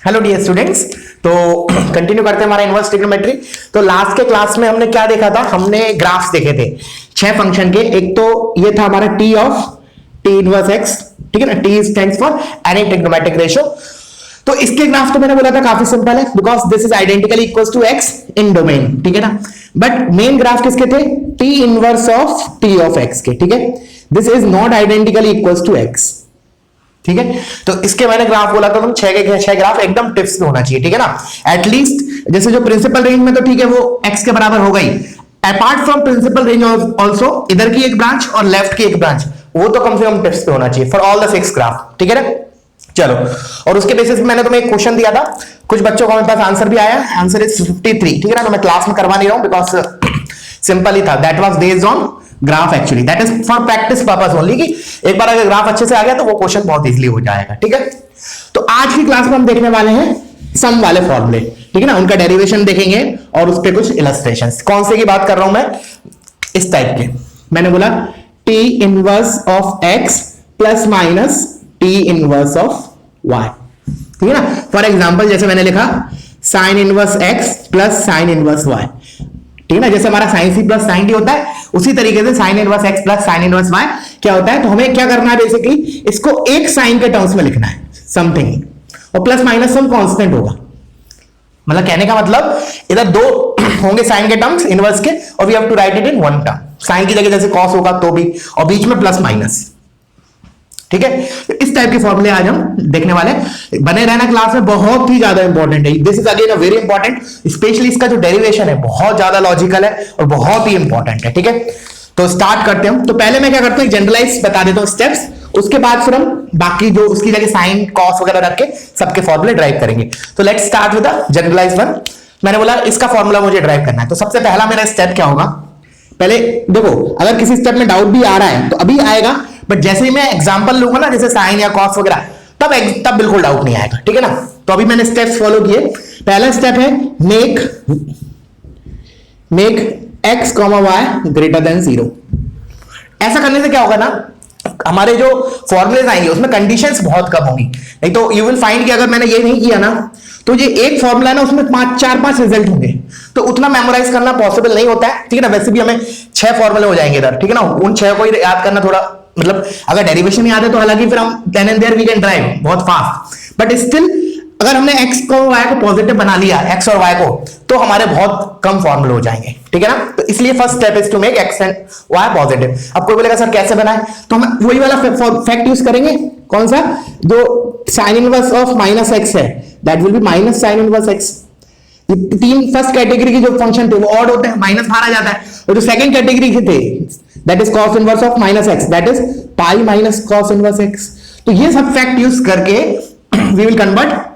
Hello dear students. तो continue करते हैं हमारा इनवर्स ट्रिग्नोमेट्री। तो लास्ट के क्लास में हमने क्या देखा था? हमने ग्राफ्स देखे थे 6 फंक्शन के। एक तो ये था हमारा T of T inverse x, ठीक है ना। T stands for any trigonometric ratio. तो इसके ग्राफ तो मैंने बोला था काफी सिंपल है, because this is identically equals to x in domain, ठीक है ना। बट मेन ग्राफ किसके थे? T inverse of t of x के, ठीक है। This is not identically equals to x, ठीक है। तो इसके मैंने ग्राफ बोला था तुम 6 के 6 ग्राफ एकदम टिप्स में होना चाहिए, ठीक है ना। एटलीस्ट जैसे जो प्रिंसिपल रेंज में तो ठीक है वो x के बराबर हो गई, apart from principal range also इधर की एक ब्रांच और लेफ्ट की एक ब्रांच, वो तो कम से कम टिप्स पे होना चाहिए फॉर ऑल द 6 ग्राफ, ठीक है ना। चलो, और उसके बेसिस पे मैंने तुम्हें एक क्वेश्चन दिया था, कुछ बच्चों को मेरे पास आंसर भी आया। आंसर इज 53, ठीक है ना। तो मैं क्लास में करवा नहीं रहा हूं बिकॉज सिंपल ही था। That was based on graph, actually that is for practice purpose only, कि एक बार अगर ग्राफ अच्छे से आ गया तो वो क्वेश्चन बहुत इजीली हो जाएगा, ठीक है। तो आज की क्लास में हम देखने वाले हैं सम वाले फॉर्मूले, ठीक है ना। उनका डेरिवेशन देखेंगे और उस पे कुछ इलस्ट्रेशंस। कौन से की बात कर रहा हूं मैं? इस टाइप के। मैंने बोला t inverse of x plus minus t inverse of y, ठीक है ना। फॉर एग्जाम्पल जैसे मैंने लिखा sine inverse x plus sine inverse y, ठीक है ना। जैसे हमारा sine c plus sine d होता है, उसी तरीके से sine inverse x plus sine inverse y क्या होता है। तो हमें क्या करना है? बेसिकली इसको एक साइन के टर्म्स में लिखना है, समथिंग, और प्लस माइनस सम कांस्टेंट होगा। मतलब कहने का मतलब इधर दो होंगे साइन के टर्म्स इनवर्स के, और we have to write it in one term. Sine की जगह जैसे कॉस होगा तो भी, और बीच में प्लस माइनस, ठीक है। तो इस टाइप के फॉर्मूले आज हम देखने वाले। बने रहना क्लास में, बहुत ही ज्यादा इंपॉर्टेंट है। This is again a very important, specially इसका जो डेरिवेशन है बहुत ज्यादा लॉजिकल है और बहुत ही इंपॉर्टेंट है, ठीक है। तो स्टार्ट करते हैं। तो पहले मैं क्या करता हूं, जनरलाइज बता देता हूं स्टेप्स, उसके बाद फिर हम बाकी जो उसकी जगह साइन कॉस वगैरह रख के सबके फॉर्मूले ड्राइव करेंगे। तो let's start with the generalise one. मैंने बोला इसका फॉर्मूला मुझे ड्राइव करना है। तो सबसे पहला मेरा स्टेप क्या होगा? पहले देखो, अगर किसी स्टेप में डाउट भी आ रहा है तो अभी आएगा, बट जैसे ही मैं एग्जांपल लूंगा ना, जैसे साइन या कॉस वगैरह, तब बिल्कुल डाउट नहीं आएगा, ठीक है ना। तो अभी मैंने स्टेप्स फॉलो किए। पहला स्टेप है make x comma y greater than 0। ऐसा करने से क्या होगा ना, हमारे जो फॉर्मुलेज आएंगे उसमें कंडीशंस बहुत कम होंगी। नहीं तो यू विल फाइंड कि अगर मैंने ये नहीं किया ना, तो ये एक फॉर्मूला है ना, उसमें 4-5 रिजल्ट होंगे, तो उतना मेमोराइज करना पॉसिबल नहीं होता है, ठीक है ना। वैसे भी हमें 6 फॉर्मूले हो जाएंगे इधर, ठीक है ना। उन 6 को ही याद करना थोड़ा, मतलब अगर डेरिवेशन याद है तो हालांकि फिर हम then and there we can derive बहुत फास्ट, बट स्टिल अगर हमने x को y को पॉजिटिव बना लिया, x और y को, तो हमारे बहुत कम फॉर्मूले हो जाएंगे, ठीक है ना। तो इसलिए first step is to make x and y positive. अब कोई बोलेगा सर कैसे बनाए? तो हम वही वाला फैक्ट यूज करेंगे। कौन सा? जो sine inverse of minus x है, that will be minus sine inverse x. तीन फर्स्ट कैटेगरी के जो फंक्शन थे वो ऑड होते हैं, माइनस बाहर आ जाता है। और जो सेकंड कैटेगरी के थे, that is cos inverse of minus x, that is pi minus cos inverse x. तो ये सब फैक्ट यूज करके we will convert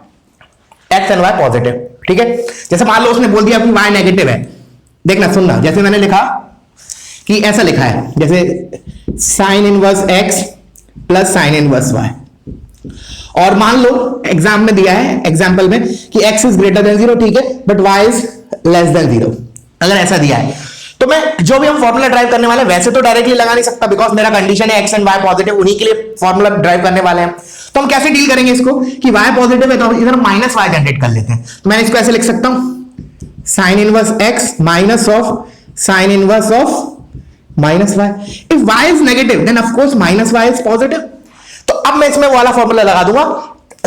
x and y positive, ठीक है। जैसे मान लो उसने बोल दिया कि वाई नेगेटिव है, देखना सुनना। जैसे मैंने लिखा कि ऐसा लिखा है, जैसे sine inverse x plus sine inverse y, और मान लो एग्जाम में दिया है, एग्जाम्पल में, कि x इज ग्रेटर देन 0, ठीक है, but y is less than 0। अगर ऐसा दिया है तो मैं जो भी हम फॉर्मूला ड्राइव करने वाले हैं, वैसे तो डायरेक्टली लगा नहीं सकता बिकॉज मेरा कंडीशन है x एंड y पॉजिटिव, उन्हीं के लिए फॉर्मूला ड्राइव करने वाले हैं। तो हम कैसे डील करेंगे इसको कि y पॉजिटिव है तो इधर माइनस y जनरेट कर लेते हैं। तो मैं इसको ऐसे लिख सकता हूं, sine inverse x minus of sine inverse of minus y। If y is negative then of course minus y is positive. तो अब मैं इसमें वाला फॉर्मूला लगा दूंगा,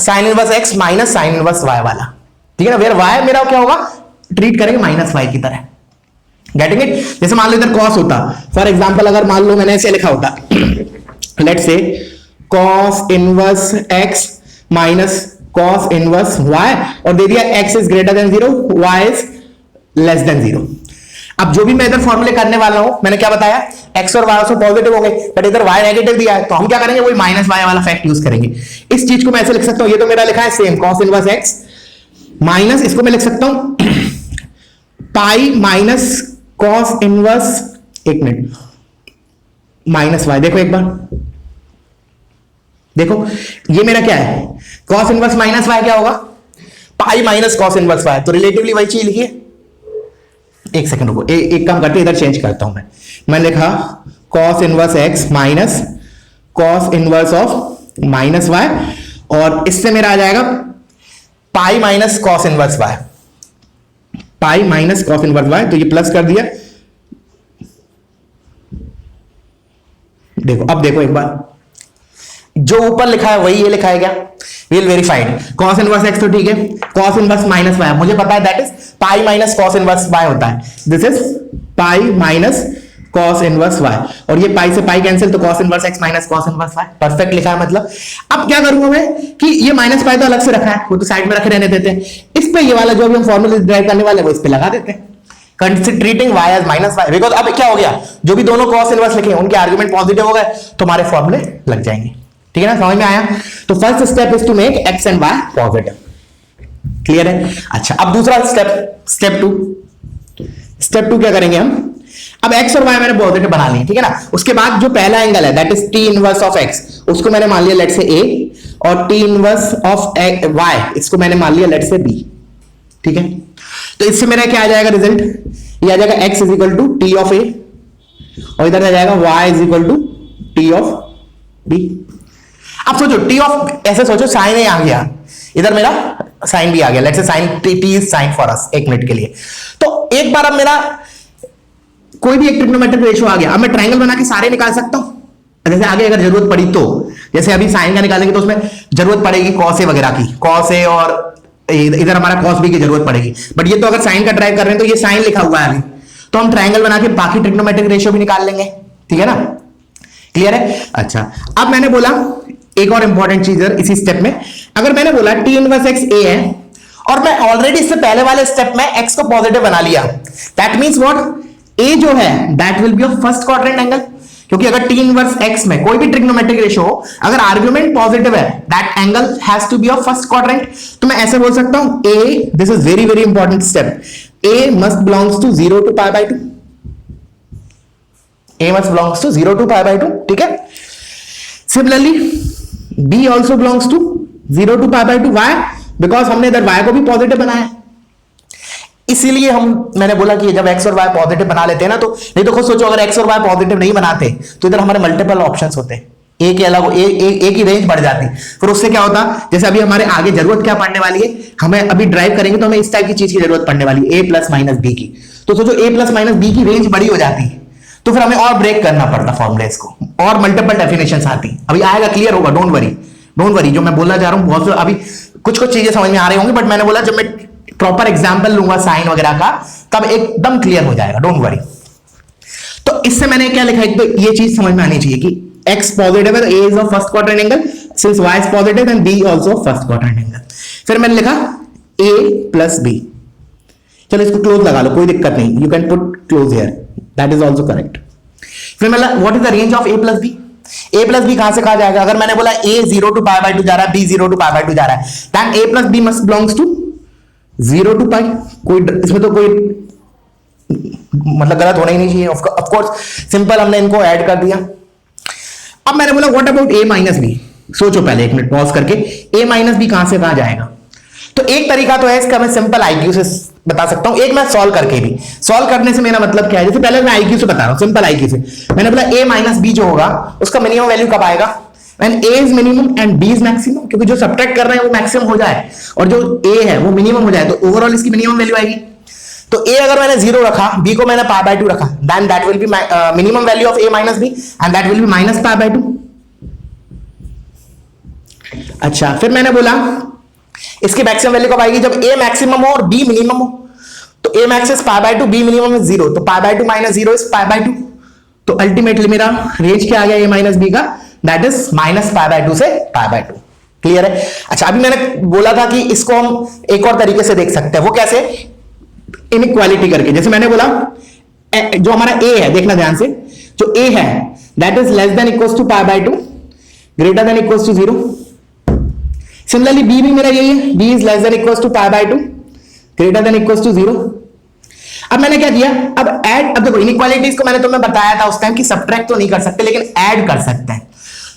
sine inverse x minus sine inverse y वाला, ठीक है ना। वेयर वाई मेरा क्या होगा, ट्रीट करेंगे माइनस वाई की तरह। Getting it? जैसे मान लो इधर कॉस होता, फॉर एग्जांपल अगर मान लो मैंने ऐसे लिखा होता, let's say cos inverse x minus cos inverse y, और दे दिया x is greater than 0, y is less than 0। अब जो भी मैं इधर फॉर्मूले करने वाला हूं, मैंने क्या बताया, x और y पॉजिटिव होंगे, बट इधर y नेगेटिव दिया है, तो हम क्या करेंगे, वही माइनस y वाला फैक्ट यूज करेंगे। इस चीज को मैं ऐसे लिख सकता हूं, ये तो मेरा लिखा है same cos inverse x minus, इसको मैं लिख सकता हूं पाई माइनस cos इनवर्स, एक मिनट, माइनस y। देखो एक बार, देखो ये मेरा क्या है, cos इनवर्स माइनस y क्या होगा, pi minus cos inverse y। तो रिलेटिवली वही चीज लिखिए। एक सेकंड रुको, एक काम करते इधर चेंज करता हूं मैं लिखा cos inverse x minus cos inverse of minus y, और इससे मेरा आ जाएगा pi minus cos inverse y, pi minus cos inverse y, तो ये प्लस कर दिया। देखो अब देखो एक बार, जो ऊपर लिखा है वही ये लिखा है क्या, will verified. Cos inverse x तो ठीक है, कॉस इनवर्स माइनस वाई मुझे पता है that is pi minus cos inverse y होता है, this is pi minus cos inverse y, और ये पाई से पाई कैंसिल, तो cos inverse x minus cos inverse y, perfect लिखा है। मतलब अब क्या करूंगा मैं कि ये माइनस पाई तो अलग से रखा है, वो तो साइड में रखे रहने देते हैं, इस पे ये वाला जो अभी हम फॉर्मूला ड्राइव करने वाले हैं वो इस पे लगा देते हैं, treating y as minus y, because अब क्या हो गया, जो भी दोनों कॉस इनवर्स लिखे उनके आर्गुमेंट पॉजिटिव हो गए तो हमारे फॉर्मूले लग जाएंगे। ठीक है ना, समझ में आया। तो first step is to make x and y positive, clear है। अच्छा अब दूसरा स्टेप, स्टेप टू क्या करेंगे हम, अब x और y मैंने पॉजिटिव बना लिए, ठीक है ना। उसके बाद जो पहला एंगल है that is t inverse of x, उसको मैंने मान लिया लेट से a, और t इनवर्स ऑफ y इसको मैंने मान लिया लेट से b, ठीक है। तो इससे मेरा क्या आ जाएगा रिजल्ट, ये आ जाएगा x is equal to t of a, और इधर आ जाएगा y is equal to t of b। अब सोचो टी ऑफ, ऐसे सोचो साइन ए आ गया, इधर मेरा साइन भी आ गया, let's say sine t is sine for us, एक मिनट के लिए। तो एक बार अब मेरा कोई भी एक ट्रिग्नोमेट्रिक रेशियो आ गया, अब मैं ट्रायंगल बना के सारे निकाल सकता हूं, जैसे आगे अगर जरूरत पड़ी तो, जैसे अभी साइन का निकालेंगे तो उसमें जरूरत पड़ेगी कॉस ए वगैरह की, कॉस ए और इधर हमारा कॉस बी की जरूरत पड़ेगी, बट ये तो अगर साइन का ड्राइव कर रहे हैं तो ये साइन लिखा हुआ है अभी, तो हम ट्रायंगल बना के बाकी ट्रिग्नोमेट्रिक रेशियो भी निकाल लेंगे, ठीक है ना, क्लियर है। अच्छा अब मैंने बोला एक और इंपॉर्टेंट चीज है इसी स्टेप में, अगर मैंने बोला टी इनवर्स एक्स ए है और मैं ऑलरेडी इससे पहले वाले स्टेप में एक्स को पॉजिटिव बना लिया, दैट मींस व्हाट, ए जो है that will B of first quadrant angle, क्योंकि अगर टी इनवर्स एक्स में कोई भी ट्रिग्नोमेट्रिक रेशियो हो अगर आर्गुमेंट पॉजिटिव है that angle has to be of first quadrant. तो मैं ऐसे बोल सकता हूं a, this is very very important step, a must belongs to 0 to pi by 2, a must belongs to 0 to pi by 2, ठीक है। Similarly b also belongs to 0 to pi by 2, why, because हमने इधर y को भी positive बनाया, इसीलिए मैंने बोला कि जब x और y पॉजिटिव बना लेते हैं ना, तो नहीं तो खुद सोचो अगर x और y पॉजिटिव नहीं बनाते तो इधर हमारे मल्टीपल ऑप्शंस होते, a के अलावा a की रेंज बढ़ जाती, फिर उससे क्या होता, जैसे अभी हमारे आगे जरूरत क्या पड़ने वाली है, हमें अभी ड्राइव करेंगे तो हमें इस टाइप की चीज की जरूरत पड़ने वाली है, a प्लस माइनस बी की, तो सोचो a प्लस माइनस बी की रेंज बड़ी हो जाती है, तो फिर हमें और ब्रेक करना पड़ता फॉर्मूलेस को, और मल्टीपल डेफिनेशंस आती, अभी आएगा क्लियर होगा, डोंट वरी, जो मैं बोलना चाह रहा हूं बहुत अभी कुछ चीजें समझ में आ रही होंगी, बट मैंने बोला जब मैं प्रॉपर एग्जांपल लूंगा साइन वगैरह का तब एकदम क्लियर हो जाएगा, डोंट वरी। तो इससे मैंने क्या लिखा है, तो ये चीज समझ में आनी चाहिए कि x पॉजिटिव है तो a is of first quadrant angle, since y is positive and b also first quadrant angle. फिर मैंने लिखा a प्लस b, चलो इसको क्लोज लगा लो, कोई दिक्कत नहीं, you can put close here, that is also correct. फिर मैंने what is the range of a plus b, a plus b कहां से कहा जाएगा, अगर मैंने बोला a 0 टू पाई बाय 2 जा रहा है, b 0 टू पाई बाय 2 जा रहा है, then a plus b must belongs to 0 to pi, कोई इसमें तो कोई मतलब गलत होना ही नहीं चाहिए, ऑफ कोर्स सिंपल हमने इनको ऐड कर दिया। अब मैंने बोला what about a minus b, सोचो पहले एक मिनट पॉज करके, a माइनस बी कहां से कहां जाएगा, तो एक तरीका तो है इसका, मैं सिंपल आईक्यू से बता सकता हूं, एक मैं सॉल्व करके भी, सॉल्व करने से मेरा मतलब क्या है, जैसे पहले मैं आईक्यू से बता रहा हूं, सिंपल आईक्यू से मैंने बोला a माइनस बी जो होगा उसका मिनिमम वैल्यू कब आएगा, when a is minimum and b is maximum, क्योंकि जो सब्ट्रैक्ट कर रहे हैं वो मैक्सिमम हो जाए और जो a है वो मिनिमम हो जाए, तो ओवरऑल इसकी मिनिमम वैल्यू आएगी। तो a अगर मैंने 0 रखा, b को मैंने पाई बाय 2 रखा, then that will be minimum value of a minus b and that will be minus pi by 2। अच्छा फिर मैंने बोला इसकी मैक्सिमम वैल्यू कब आएगी, जब a मैक्सिमम हो और b मिनिमम हो, तो a max is pi by 2, b minimum is 0, तो pi by 2 minus 0 is pi by 2, तो अल्टीमेटली मेरा रेंज क्या आ गया a माइनस b का, that is minus pi by 2 से पाई बाय 2, क्लियर है। अच्छा अभी मैंने बोला था कि इसको हम एक और तरीके से देख सकते हैं, वो कैसे, इनइक्वालिटी करके, जैसे मैंने बोला जो हमारा a है, देखना ध्यान से, जो a है that is less than equals to pi by 2 greater than equals to 0, similarly b भी मेरा यही है, b is less than equals to pi by 2 greater than equals to 0। अब मैंने क्या किया, अब ऐड, अब देखो इनइक्वालिटीज को मैंने तुम्हें बताया था उस टाइम कि सब्ट्रैक्ट तो नहीं कर सकते लेकिन ऐड कर सकते हैं,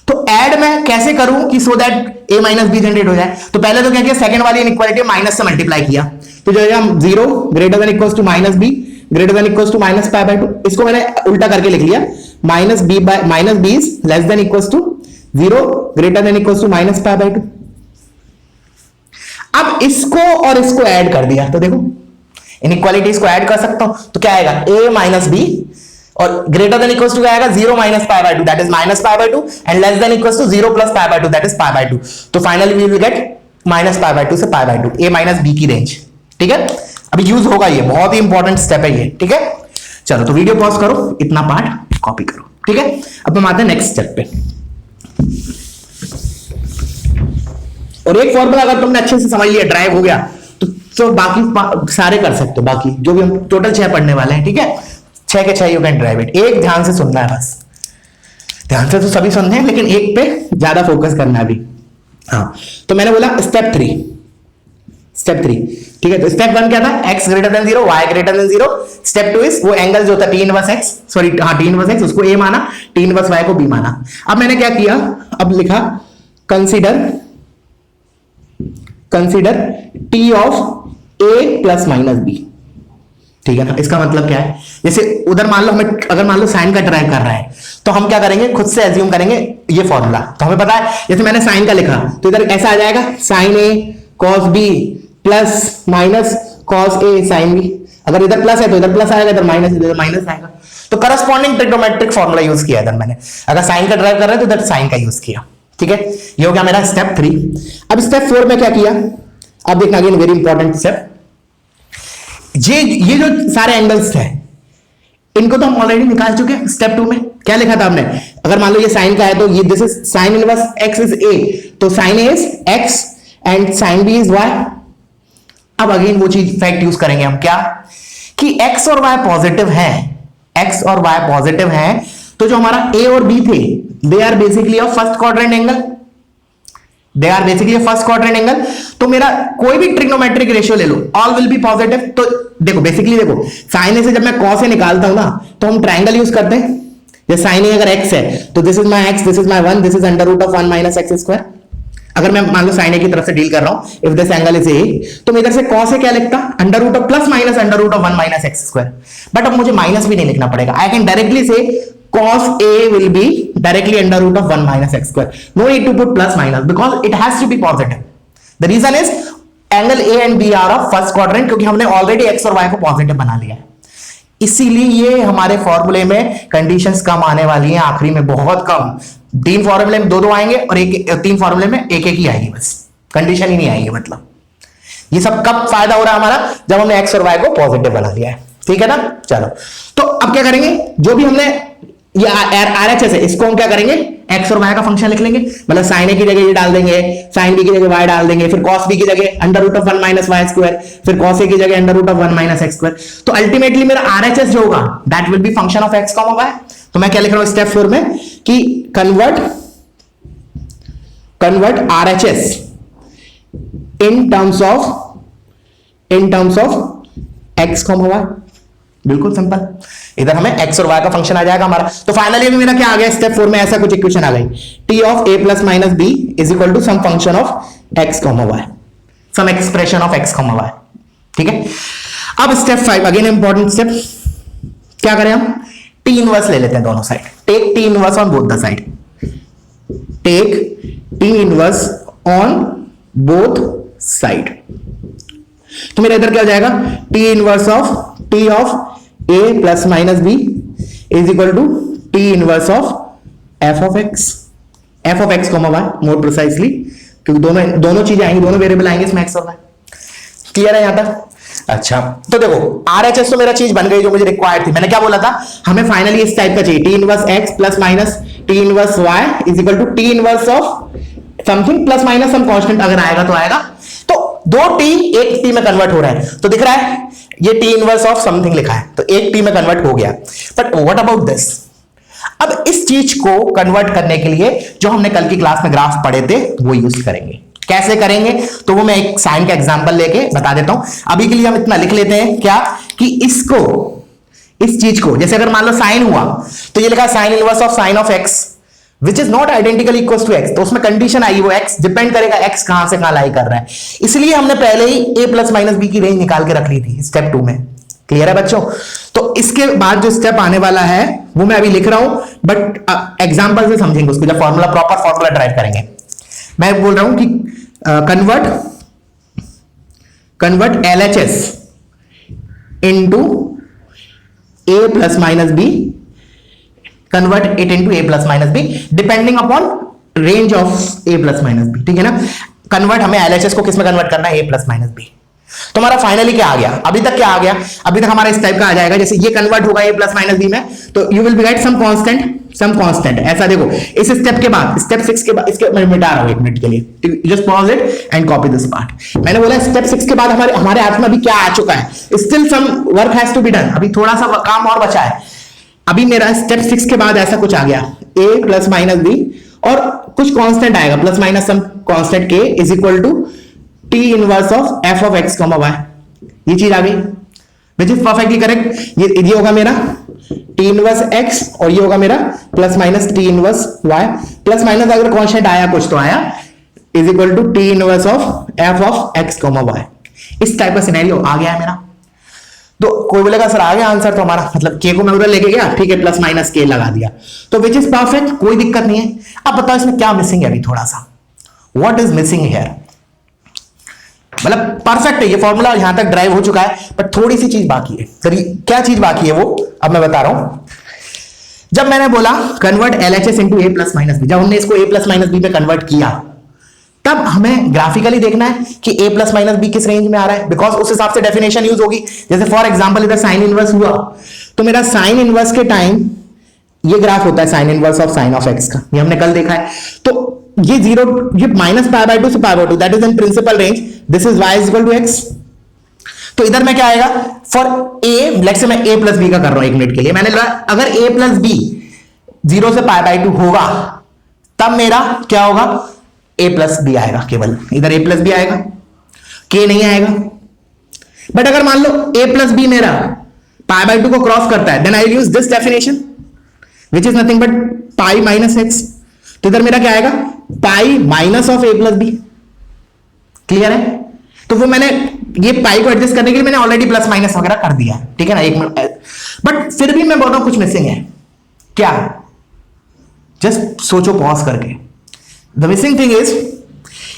तो ऐड मैं कैसे करूं कि so that a minus b generate हो जाए, तो पहले तो क्या किया, सेकंड वाली इनइक्वालिटी माइनस से मल्टीप्लाई किया, तो जो है 0 greater than equals to minus b greater than equals to minus pi by 2, इसको मैंने उल्टा करके लिख लिया, minus B is less than equals to 0 greater than equals to minus pi by 2। अब इसको और इसको ऐड कर दिया तो देखो इनइक्वालिटीज को ऐड कर सकता हूं, तो क्या आएगा a माइनस बी और ग्रेटर देन इक्वल्स टू क्या आएगा 0 minus pi by 2 that is minus pi by 2 and less than equals to 0 plus pi by 2 that is pi by 2। तो finally we will get minus pi by 2 से pi by 2 a minus b की range. ठीक है, अभी use होगा, ये बहुत ही important step है ये। ठीक है, चलो तो वीडियो पॉज करो, इतना पार्ट कॉपी करो। ठीक है, अब हम आते हैं नेक्स्ट स्टेप पे। और एक फॉर्मूला अगर तुमने अच्छे से समझ लिया, ड्राइव हो गया, तो बाकी सारे कर सकते हो, बाकी जो भी हम टोटल 6 पढ़ने वाले हैं। ठीक है, 6 के 6 यू कैन ड्राइव इट। एक ध्यान से सुनना है, बस ध्यान से तो सभी सुनने हैं लेकिन एक पे ज्यादा फोकस करना है अभी। हाँ, तो मैंने बोला स्टेप 3। ठीक है, तो स्टेप 1 क्या था, x greater than 0 y greater than 0। Step 2 is वो एंगल जो था t इनवर्स x, सॉरी हाँ t इनवर्स x, उसको a माना, t इनवर्स y को b माना। अब मैंने क्या किया, अब लिखा consider t of a plus minus b। ठीक है ना, इसका मतलब क्या है, जैसे उधर मान लो हमें, अगर मान लो साइन का ड्राइव कर रहा है तो हम क्या करेंगे, खुद से एज्यूम करेंगे ये फॉर्मूला। तो हमें पता है, जैसे मैंने साइन का लिखा तो इधर ऐसा आ जाएगा sine a cos b plus minus cos a sin b। अगर इधर प्लस है तो इधर प्लस आएगा, इधर माइनस आएगा। तो करस्पॉन्डिंग ट्रिग्नोमेट्रिक फॉर्मूला यूज किया इधर मैंने। अगर साइन का ड्राइव कर रहे हैं तो इधर साइन का यूज किया। ठीक है, ये हो गया मेरा स्टेप 3। अब स्टेप 4 में क्या किया, अब देखना अगेन वेरी इंपॉर्टेंट स्टेप। ये जो सारे एंगल्स थे इनको तो हम ऑलरेडी निकाल चुके हैं स्टेप 2 में। क्या लिखा था हमने, अगर मान लो ये साइन का है तो ये this is sine inverse x is a, तो sine a is x and sine b is y। अब अगेन वो चीज फैक्ट यूज करेंगे हम, क्या कि x और y पॉजिटिव है, x और y पॉजिटिव है, तो जो हमारा a और b थे they are basically of first quadrant angle, they are basically first quadrant angle. तो मेरा कोई भी ट्रिग्नोमेट्रिक रेशियो ले लो, ऑल विल बी पॉजिटिव। तो देखो बेसिकली देखो साइन से जब मैं कॉस से निकालता हूं ना तो हम ट्रायंगल यूज करते हैं। जैसे साइन अगर x है तो this is my x, this is my 1, this is under root of 1 minus x square. अगर मैं मान लो साइन की तरफ से डील कर रहा हूं, if this angle is a, तो मैं इधर से cos क्या लिखता, under root of plus minus under root of 1 minus x square. But अब मुझे माइनस भी नहीं लिखना पड़ेगा, आई कैन डायरेक्टली से cos a will be directly under root of 1 minus x square. No need to put plus minus because it has to be positive. The reason is angle A and B are of first quadrant, क्योंकि हमने already x और y को positive बना लिया है। इसीलिए ये हमारे फॉर्मूले में कंडीशंस कम आने वाली हैं, आखिरी में बहुत कम। 3 फॉर्मूले में 2 आएंगे और 3 फॉर्मूले में 1 ही आएगी, बस कंडीशन ही नहीं आएगी। मतलब ये सब कब फायदा हो रहा है हमारा, जब हमने x और y को पॉजिटिव बना लिया है। ठीक है ना, चलो तो अब क्या करेंगे, जो भी हमने ये RHS है इसको हम क्या करेंगे, x और y का फंक्शन लिख लेंगे। मतलब sin a की जगह ये डाल देंगे, sin b की जगह y डाल देंगे, फिर cos b की जगह under root of 1 minus Y square, फिर cos a की जगह under root of 1 minus x square. तो अल्टीमेटली मेरा RHS जो होगा that will be function of x comma y। तो मैं क्या लिख रहा हूं स्टेप 4 में कि convert RHS in terms of x comma y। बिल्कुल सिंपल, इधर हमें x और y का फंक्शन आ जाएगा हमारा। तो फाइनली अभी मेरा क्या आ गया स्टेप 4 में, ऐसा कुछ इक्वेशन आ गई, t of a plus minus b is equal to some function of x comma y, some expression of x comma y। ठीक है, अब स्टेप 5 अगेन इंपॉर्टेंट स्टेप। क्या करें हम, t इनवर्स ले लेते हैं दोनों side. Take t inverse on both the side, take t inverse on both side. तो मेरा इधर क्या हो जाएगा, t inverse of t of a plus minus b is equal to t inverse of f of x comma y, more precisely, क्योंकि दोनों चीजें आएंगी, दोनों वेरिएबल आएंगे इसमें x और y। क्लियर है यहां तक? अच्छा, तो देखो RHS तो मेरा चीज बन गई जो मुझे रिक्वायर्ड थी। मैंने क्या बोला था, हमें फाइनली इस टाइप का चाहिए, t inverse x plus minus t inverse y is equal to t inverse of something plus minus some constant, अगर आएगा तो आएगा। तो 2t एक t में कन्वर्ट हो रहा है, तो दिख रहा है ये t इनवर्स ऑफ समथिंग लिखा है, तो एक t में कन्वर्ट हो गया। बट व्हाट अबाउट दिस, अब इस चीज को कन्वर्ट करने के लिए जो हमने कल की क्लास में ग्राफ पढ़े थे वो यूज करेंगे। कैसे करेंगे, तो वो मैं एक साइन का एग्जांपल लेके बता देता हूं। अभी के लिए हम इतना लिख लेते हैं क्या, कि इसको, इस चीज को, जैसे अगर मान लो साइन हुआ तो ये लिखा sine inverse of sine of x which is not identical equal to x, तो उसमें कंडीशन आई, वो x डिपेंड करेगा x कहां से कहां लाई कर रहा है। इसलिए हमने पहले ही a प्लस माइनस b की रेंज निकाल के रख ली थी स्टेप 2 में। क्लियर है बच्चों? तो इसके बाद जो स्टेप आने वाला है वो मैं अभी लिख रहा हूं, बट एग्जांपल से समझेंगे उसको, जब फॉर्मूला प्रॉपर फॉर्मूला ड्राइव करेंगे। मैं बोल रहा हूं कि convert convert LHS into a plus minus b, convert it into a plus minus b depending upon range of a plus minus b, ठीक है ना। कन्वर्ट हमें LHS को किस में कन्वर्ट करना है, a plus minus b। तो हमारा फाइनली क्या आ गया, अभी तक क्या आ गया, अभी तक हमारा इस टाइप का आ जाएगा, जैसे ये कन्वर्ट होगा a प्लस माइनस b में, तो you will be get some constant. ऐसा देखो इस स्टेप के बाद, स्टेप 6 के बाद, इसके मैं मिटा रहा हूं 1 मिनट के लिए, just pause it and copy this part. मैंने बोला स्टेप 6 के बाद हमारे हाथ में अभी क्या आ चुका है, still some work has to be done, अभी थोड़ा सा काम और बचा है। अभी मेरा स्टेप 6 के बाद ऐसा कुछ आ गया, a प्लस माइनस b और कुछ कांस्टेंट आएगा, plus minus some constant k is equal to t inverse of f of x, y। ये चीज आ गई विच इज परफेक्टली करेक्ट। ये होगा मेरा t इनवर्स x और ये होगा मेरा plus minus t inverse y। Plus minus अगर कांस्टेंट आया कुछ तो आया, is equal to t inverse of f of x, y। इस टाइप का सिनेरियो आ गया है मेरा। तो कोई बोलेगा सर आ गया आंसर तो हमारा, मतलब k को मैं उधर लेके गया, ठीक है, प्लस माइनस k लगा दिया, तो विच इज परफेक्ट, कोई दिक्कत नहीं है। अब बताओ इसमें क्या मिसिंग है अभी थोड़ा सा, व्हाट इज मिसिंग हियर। मतलब परफेक्ट है ये फॉर्मूला, यहां तक ड्राइव हो चुका है, बट थोड़ी सी चीज बाकी है। तो क्या चीज बाकी है वो अब मैं बता रहा हूं। जब मैंने बोला convert LHS into a plus minus b, जब हमने इसको a प्लस माइनस बी पे कन्वर्ट किया, तब हमें ग्राफिकली देखना है कि a प्लस माइनस बी किस रेंज में आ रहा है, बिकॉज उस हिसाब से डेफिनेशन यूज होगी। जैसे फॉर एग्जांपल इधर साइन इनवर्स हुआ, तो मेरा साइन इनवर्स के टाइम ये ग्राफ होता है sign inverse of sine of x का, ये हमने कल देखा है। तो ये जीरो, ये माइनस पाई बाय 2 से pi by 2, that is in principal range, this is y is equal to x। तो इधर में क्या आएगा, फॉर a, लेट्स से मैं a प्लस बी का कर रहा हूं 1 मिनट के लिए, मैंने अगर a प्लस बी 0 से पाई बाय 2 होगा, तब मेरा क्या होगा, a प्लस बी आएगा, केवल इधर a प्लस बी आएगा, k नहीं आएगा। बट अगर मान लो a प्लस बी मेरा पाई बाय 2 को क्रॉस करता है, then I will use this definition which is nothing but pi minus x। तो इधर मेरा क्या आएगा, pi minus of a plus b. Clear है। तो वो मैंने ये पाई को एडजस्ट करने के लिए मैंने ऑलरेडी प्लस माइनस वगैरह कर दिया, ठीक है ना, 1 मिनट। बट फिर भी मैं बोल रहा हूं कुछ मिसिंग है। क्या, जस्ट सोचो पॉज करके। द मिसिंग थिंग इज,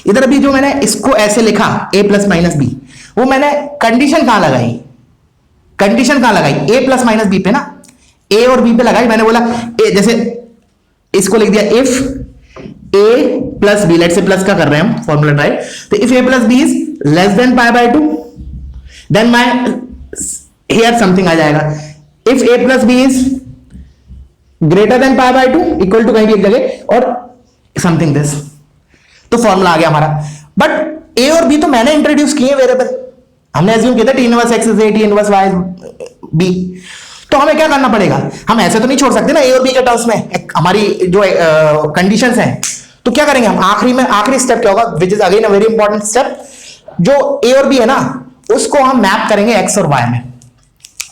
इधर अभी जो मैंने इसको ऐसे लिखा a प्लस माइनस बी, वो मैंने कंडीशन कहां लगाई, a प्लस माइनस बी पे ना, a और b पे लगाई। मैंने बोला a, जैसे इसको लिख दिया इफ a प्लस बी, लेट से प्लस का कर रहे हैं हम फॉर्मूला ड्राइव, तो if a plus B is less than pi by 2, then my here something आ जाएगा, if a plus B is greater than pi by 2 equal to कहीं भी एक जगह और समथिंग दिस, तो फॉर्मूला आ गया हमारा। बट a और b तो मैंने इंट्रोड्यूस किए वेरिएबल, हमने एज्यूम किया था t inverse x is a, t inverse y is b। तो हमें क्या करना पड़ेगा, हम ऐसे तो नहीं छोड़ सकते ना a और b के टर्म्स में हमारी जो कंडीशंस हैं। तो क्या करेंगे हम, आखिरी स्टेप क्या होगा, which is again a very important step, जो a और b है ना उसको हम मैप करेंगे x और y में,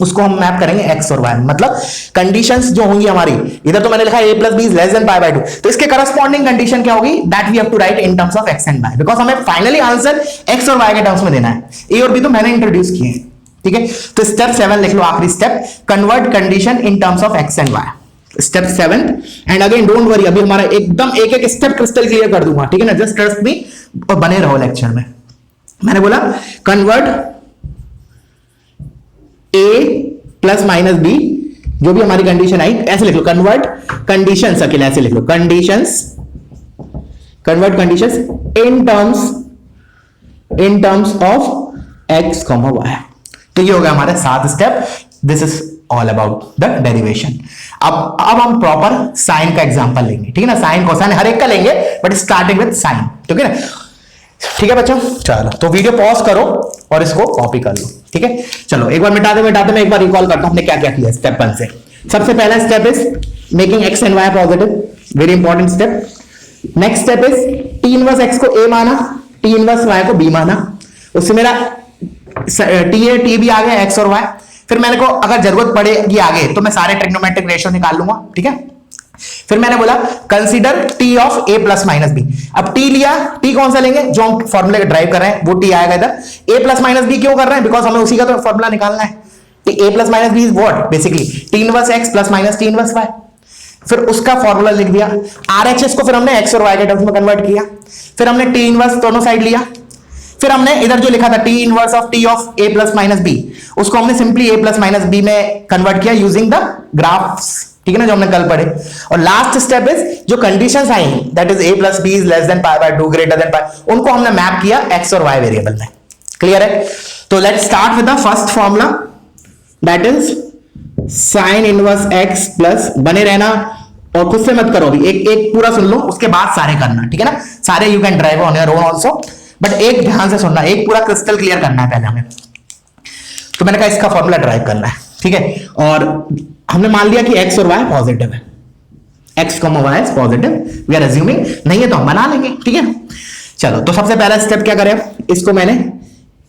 उसको हम मैप करेंगे x और y में। मतलब कंडीशंस जो होंगी हमारी, इधर तो मैंने लिखा a plus B is less than pi by 2, तो इसके करस्पॉन्डिंग कंडीशन क्या होगी, that we have to write in terms of x and y, because हमें फाइनली आंसर x और y के टर्म्स में देना है। a और b तो मैंने इंट्रोड्यूस किए हैं, ठीक है। तो स्टेप 7 लिख लो, आखिरी step, convert condition in terms of x and y, step 7। And again don't worry, अभी हमारा एकदम एक एक स्टेप क्रिस्टल क्लियर कर दूंगा, ठीक है ना, जस्ट ट्रस्ट मी और बने रहो लेक्चर में। मैंने बोला convert a plus minus b, जो भी हमारी कंडीशन आई, ऐसे लिख लो, कन्वर्ट कंडीशंस, अकेले ऐसे लिख लो, convert conditions in terms of x, y। तो ये हो गया हमारे 7 step. This is all about the derivation. अब हम प्रॉपर साइन का एग्जांपल लेंगे, ठीक है ना, साइन कोसाइन हर एक का लेंगे, बट स्टार्टिंग विद साइन, ठीक है ना। ठीक है बच्चों, चलो तो वीडियो पॉज करो और इसको कॉपी कर लो, ठीक है। चलो एक बार मिटाते मैं एक बार रिकॉल करता हूं हमने क्या क्या किया स्टेप 1 से। सबसे पहला step is making x and y positive, very important step. Next step is t inverse x को a माना, t इनवर्स y को b माना, उससे मेरा t भी आ गया x और y। फिर मैंने को अगर जरूरत पड़ेगी आगे तो मैं सारे ट्रिग्नोमेट्रिक रेशियो निकाल लूंगा, ठीक है। फिर मैंने बोला consider t of a plus minus b. अब t लिया, t कौन सा लेंगे, जो हम फॉर्मूले का ड्राइव कर रहे हैं वो t आएगा इधर। a प्लस माइनस बी क्यों कर रहे हैं, बिकॉज हमें उसी का तो फॉर्मूला निकालना है। a plus minus B is what, basically t inverse x plus minus t inverse y। फिर उसका फॉर्मूला लिख दिया। RHS को फिर हमने x और y के टर्म्स में कन्वर्ट किया। फिर हमने t इनवर्स दोनों साइड लिया। फिर हमने इधर जो लिखा था t inverse of t of a plus minus b, उसको हमने simply a plus minus b में कन्वर्ट किया यूजिंग द ग्राफ्स, ठीक है ना, जो हमने कल पढ़े। और लास्ट स्टेप इज जो कंडीशंस आई that is a plus B is less than pi by 2 greater than pi, उनको हमने मैप किया एक्स और वाई वेरिएबल में। क्लियर है? तो let's start with the first formula that is sine inverse x plus, बने रहना और खुद से मत करो अभी, एक पूरा सुन लो उसके बाद सारे करना, ठीक है ना, सारे you can drive on your own also, but एक ध्यान से सुनना, एक पूरा क्रिस्टल क्लियर करना है पहले हमें। तो मैंने कहा इसका फॉर्मूला ड्राइव करना है, ठीक है, और हमने मान लिया कि एक्स और वाई पॉजिटिव है, x comma y is positive, we are assuming, नहीं है तो हम बना लेंगे, ठीक है। चलो तो सबसे पहला स्टेप क्या करें, इसको मैंने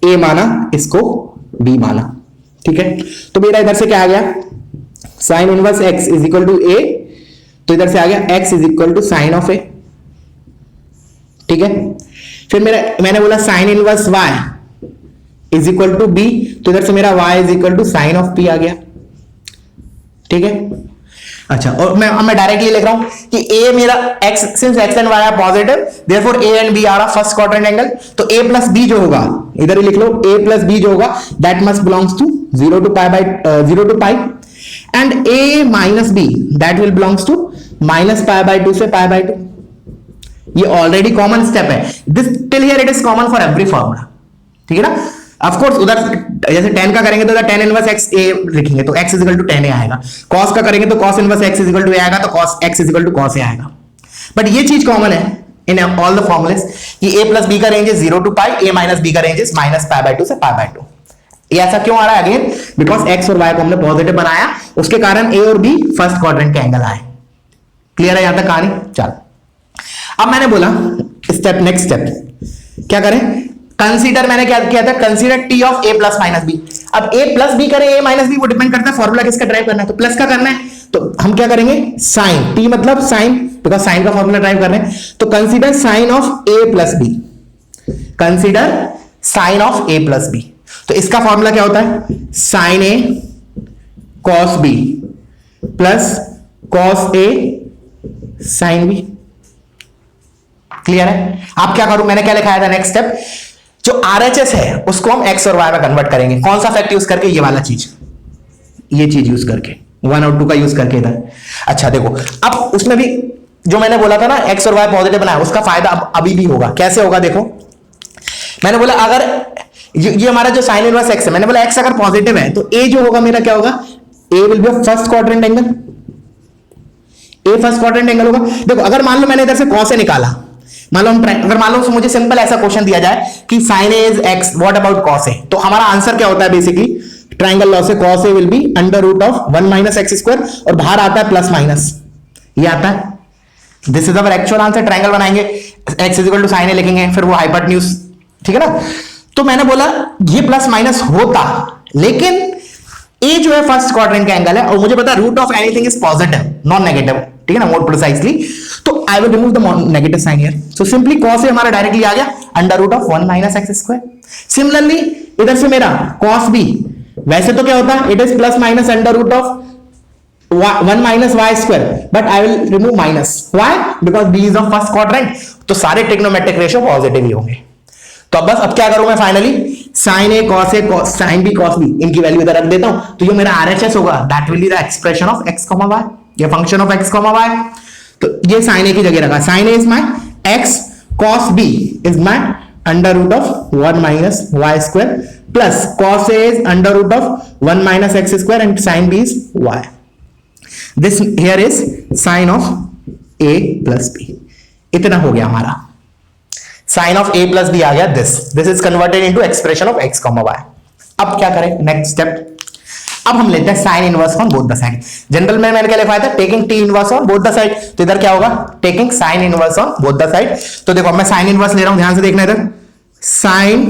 ए माना, इसको बी माना, ठीक है। तो मेरा इधर से क्या आ गया, sine inverse x is equal to a, तो इधर से आ गया x is equal to sine of a, ठीक है। फिर मेरा मैंने बोला sine inverse Y is equal to b, तो इधर से मेरा y is equal to sine of b आ गया, ठीक है। अच्छा, और मैं डायरेक्टली लिख रहा हूं कि ए मेरा x, since x and y are positive therefore a and b are a first quadrant angle, तो a प्लस b जो होगा, इधर ही लिख लो, a प्लस b जो होगा that must belongs to 0 to pi and a minus b that will belongs to minus pi by 2 से pi by 2। ये already common step है, this till here it is common for every formula, ठीक है ना। Of course उधर जैसे tan का करेंगे तो tan इनवर्स x a लिखेंगे तो x is equal to tan a आएगा, cos का करेंगे तो cos inverse x is equal to a आएगा, तो cos x is equal to cos a आएगा। बट ये चीज कॉमन है इन ऑल द फॉर्मूलाज कि a प्लस b का range is 0 to pi, a minus b का range is minus pi by 2 से पाई बाय 2। ये ऐसा क्यों आ रहा है अगेन, बिकॉज x और y को हमने पॉजिटिव बनाया, उसके कारण a और b फर्स्ट क्वाड्रेंट के एंगल आए। क्लियर है यहां तक कहानी? चलो अब मैंने बोला स्टेप, नेक्स्ट स्टेप क्या करें, कंसीडर, मैंने क्या किया था, consider t of a plus minus b. अब ए प्लस बी करे, ए माइनस बी, वो डिपेंड करता है फॉर्मूला किसका ड्राइव करना है, तो प्लस का करना है, तो हम क्या करेंगे, साइन, टी मतलब साइन, बिकॉज साइन का फॉर्मूला ड्राइव कर रहे हैं, तो consider sine of a plus b, consider sine of a plus B. तो इसका फॉर्मूला क्या होता है, sine a cos b plus cos a sine b. Clear है? आप क्या करूं, मैंने क्या लिखाया था, नेक्स्ट स्टेप जो आरएचएस है उसको हम एक्स और वाई में कन्वर्ट करेंगे। कौन सा फैक्ट यूज करके, ये वाला चीज, ये चीज यूज करके, 1 और 2 का यूज करके इधर। अच्छा देखो, अब उसमें भी जो मैंने बोला था ना एक्स और वाई पॉजिटिव बनाया, उसका फायदा अभी भी होगा। कैसे होगा देखो, मैंने बोला अगर ये हमारा जो साइन इनवर्स एक्स है, मैंने बोला एक्स अगर पॉजिटिव है तो ए जो होगा मेरा क्या होगा, a will be first quadrant angle, a first quadrant angle होगा। देखो अगर मान लो मैंने इधर से कॉस ए निकाला, अगर मान लो मुझे सिंपल ऐसा क्वेश्चन दिया जाए कि sine a is x, what about cos a, तो हमारा आंसर क्या होता है बेसिकली, ट्रायंगल लॉ से cos a will be under root of 1 minus x square, और बाहर आता है प्लस माइनस, ये आता है, this is our actual answer. Triangle बनाएंगे, x is equal to sine a लिखेंगे, फिर वो हाइपोटेन्यूज, ठीक है ना। तो मैंने बोला ये प्लस माइनस होता, लेकिन ए जो है फर्स्ट क्वाड्रेंट का एंगल है, और मुझे पता है root of anything is positive, non negative, ठीक है ना, मोर प्रिसाइजली, तो I will remove the negative sign here, so simply cos a हमारा डायरेक्टली आ गया under root of 1 minus x square. Similarly इधर से मेरा cos b, वैसे तो क्या होता है, it is plus minus under root of 1 minus Y square, but I will remove minus, why, because b is of first quadrant, तो सारे ट्रिग्नोमेट्रिक रेशियो पॉजिटिव ही होंगे। तो अब बस अब क्या करूं मैं finally, sine a cos a sine b cos b, इनकी वैल्यू इधर रख देता हूं, तो ये मेरा आरएचएस होगा, that will be the expression of x comma y, ये function of x comma y. तो ये साइन ए की जगह रखा, sine a is my x, cos b is my under root of 1 minus Y square, plus cos a is under root of 1 minus x square, and sine b is y. This here is sine of a plus b, इतना हो गया हमारा, sine of a plus b आ गया, this is converted into expression of x comma y. अब क्या करें, next step, अब हम लेते हैं sine inverse on both the side. General में मैंने क्या लिखा था, taking t inverse on both the side, तो इधर क्या होगा, taking sine inverse on both the side. तो देखो मैं साइन इनवर्स ले रहा हूं, ध्यान से देखना इधर, sine